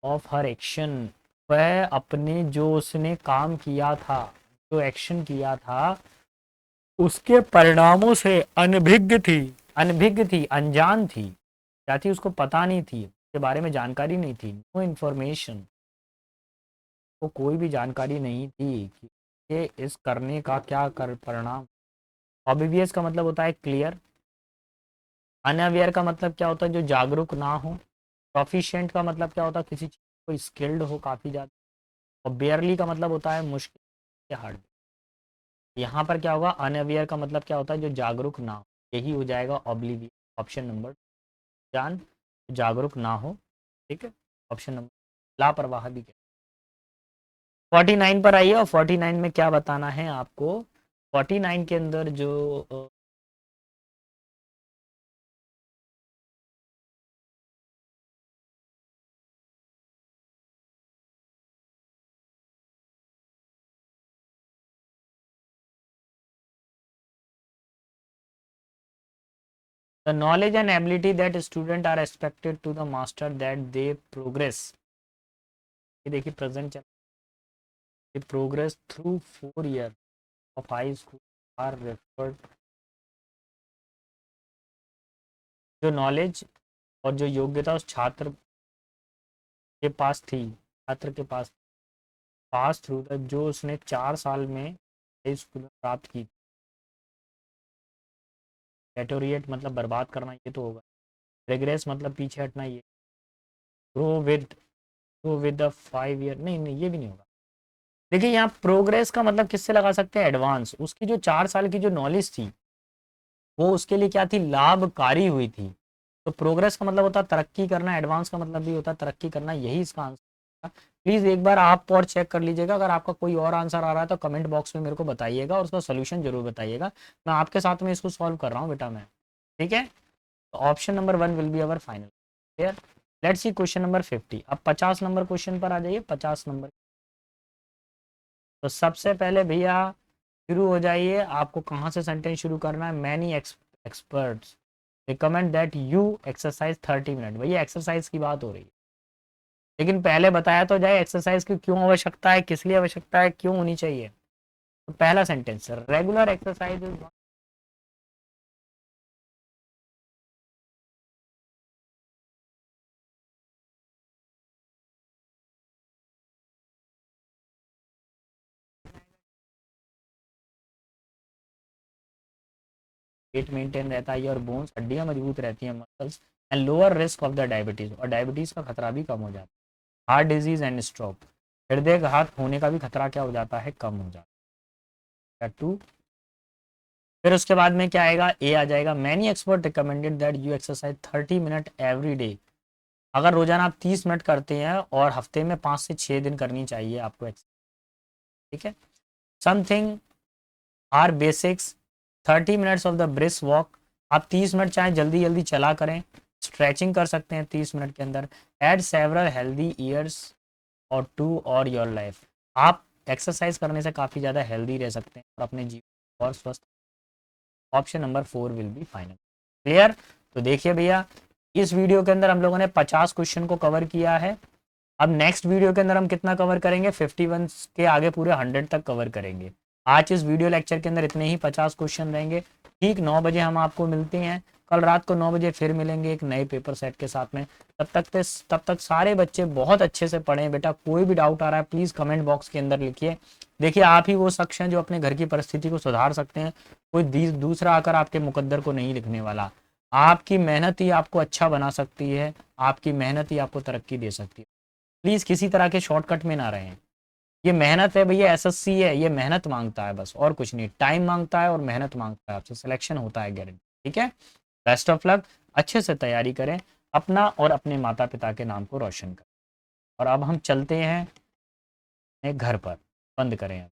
of her action, वह अपने जो उसने काम किया था, जो एक्शन किया था, उसके परिणामों से अनभिज्ञ थी। अनभिज्ञ थी, अनजान थी, क्या थी, उसको पता नहीं थी, उसके बारे में जानकारी नहीं थी, नो इन्फॉर्मेशन, को कोई भी जानकारी नहीं थी कि ये इस करने का क्या कर परिणाम। ऑब्वियस का मतलब होता है क्लियर, अनअवेयर का मतलब क्या होता है, जो जागरूक ना हो, प्रोफिशिएंट का मतलब क्या होता है, किसी चीज को स्किल्ड हो काफी ज्यादा, और बेयरली का मतलब होता है मुश्किल से हार्ड। यहाँ पर क्या होगा, अनअवेयर का मतलब क्या होता है, जो जागरूक ना हो, यही हो जाएगा ऑब्लिवियस, ऑप्शन नंबर, जान जागरूक ना हो। ठीक है, ऑप्शन नंबर, लापरवाह भी। 49 पर आइए, और 49 में क्या बताना है आपको। 49 के अंदर जो the knowledge and ability that student are expected to the master that they progress, ये देखिए प्रेजेंट चल, progress through 4 year of high school are referred, जो नॉलेज और जो योग्यता उस छात्र के पास थी, छात्र के पास, पास थ्रू द, जो उसने 4 साल में हाई स्कूल में प्राप्त की। डेटोरिएट मतलब बर्बाद करना, ये तो होगा। रेग्रेस मतलब पीछे हटना, ये। Grow with, grow with the 5 year, नहीं नहीं ये भी नहीं होगा। देखिए यहाँ प्रोग्रेस का मतलब किससे लगा सकते हैं, एडवांस, उसकी जो 4 साल की जो नॉलेज थी, वो उसके लिए क्या थी, लाभकारी हुई थी। तो प्रोग्रेस का मतलब होता है तरक्की करना, एडवांस का मतलब भी होता है तरक्की करना, यही इसका आंसर। प्लीज एक बार आप और चेक कर लीजिएगा, अगर आपका कोई और आंसर आ रहा है तो कमेंट बॉक्स में मेरे को बताइएगा, और उसका सोल्यूशन जरूर बताइएगा, मैं आपके साथ में इसको सॉल्व कर रहा हूँ बेटा मैं। ठीक है, तो option number 1 will be our final. Clear? Let's see question number 50। अब 50 नंबर क्वेश्चन पर आ जाइए, 50 नंबर। तो सबसे पहले भैया शुरू हो जाइए, आपको कहाँ से सेंटेंस शुरू करना है। Many experts recommend that you exercise 30 minute, भैया एक्सरसाइज की बात हो रही है, लेकिन पहले बताया तो जाए एक्सरसाइज की क्यों आवश्यकता है, किस लिए आवश्यकता है, क्यों होनी चाहिए। तो पहला sentence, regular exercise is 8 maintain रहता है, और बोन्स, हड्डियां मजबूत रहती हैं, muscles, and lower risk of the diabetes, और डायबिटीज का खतरा भी कम हो जाता है। हार्ट डिजीज एंड स्ट्रोक, हृदय घात होने का भी खतरा क्या हो जाता है, कम हो जाता है। टू, फिर उसके बाद में क्या आएगा, ए आ जाएगा। Many expert recommended that you exercise 30 minute every day, अगर रोजाना आप 30 मिनट करते हैं, और हफ्ते में 5 से 6 दिन करनी चाहिए आपको एक्सरसाइज। ठीक है। Something our basics, 30 minutes of the brisk walk, आप 30 मिनट चाहे जल्दी जल्दी चला करें, स्ट्रेचिंग कर सकते हैं 30 मिनट के अंदर। एड सेवरल हेल्दी ईयर्स और टू और योर लाइफ, आप एक्सरसाइज करने से काफ़ी ज़्यादा हेल्दी रह सकते हैं और अपने जीवन और स्वस्थ। Option number 4 will be final. Clear? तो देखिए भैया, इस वीडियो के अंदर हम लोगों ने 50 क्वेश्चन को कवर किया है। अब नेक्स्ट वीडियो के अंदर हम कितना कवर करेंगे, 51 के आगे पूरे 100 तक कवर करेंगे। आज इस वीडियो लेक्चर के अंदर इतने ही 50 क्वेश्चन रहेंगे। ठीक 9 बजे हम आपको मिलते हैं, कल रात को 9 बजे फिर मिलेंगे एक नए पेपर सेट के साथ में। तब तक सारे बच्चे बहुत अच्छे से पढ़ें बेटा। कोई भी डाउट आ रहा है प्लीज़ कमेंट बॉक्स के अंदर लिखिए। देखिए आप ही वो शख्स हैं जो अपने घर की परिस्थिति को सुधार सकते हैं, कोई दूसरा आकर आपके मुकद्दर को नहीं लिखने वाला। आपकी मेहनत ही आपको अच्छा बना सकती है, आपकी मेहनत ही आपको तरक्की दे सकती है। प्लीज़ किसी तरह के शॉर्टकट में ना रहें। ये मेहनत है भैया, एसएससी है, ये मेहनत मांगता है बस और कुछ नहीं। टाइम मांगता है और मेहनत मांगता है, आपसे सिलेक्शन होता है गारंटी। ठीक है, बेस्ट ऑफ लक, अच्छे से तैयारी करें, अपना और अपने माता पिता के नाम को रोशन करें। और अब हम चलते हैं घर पर, बंद करें।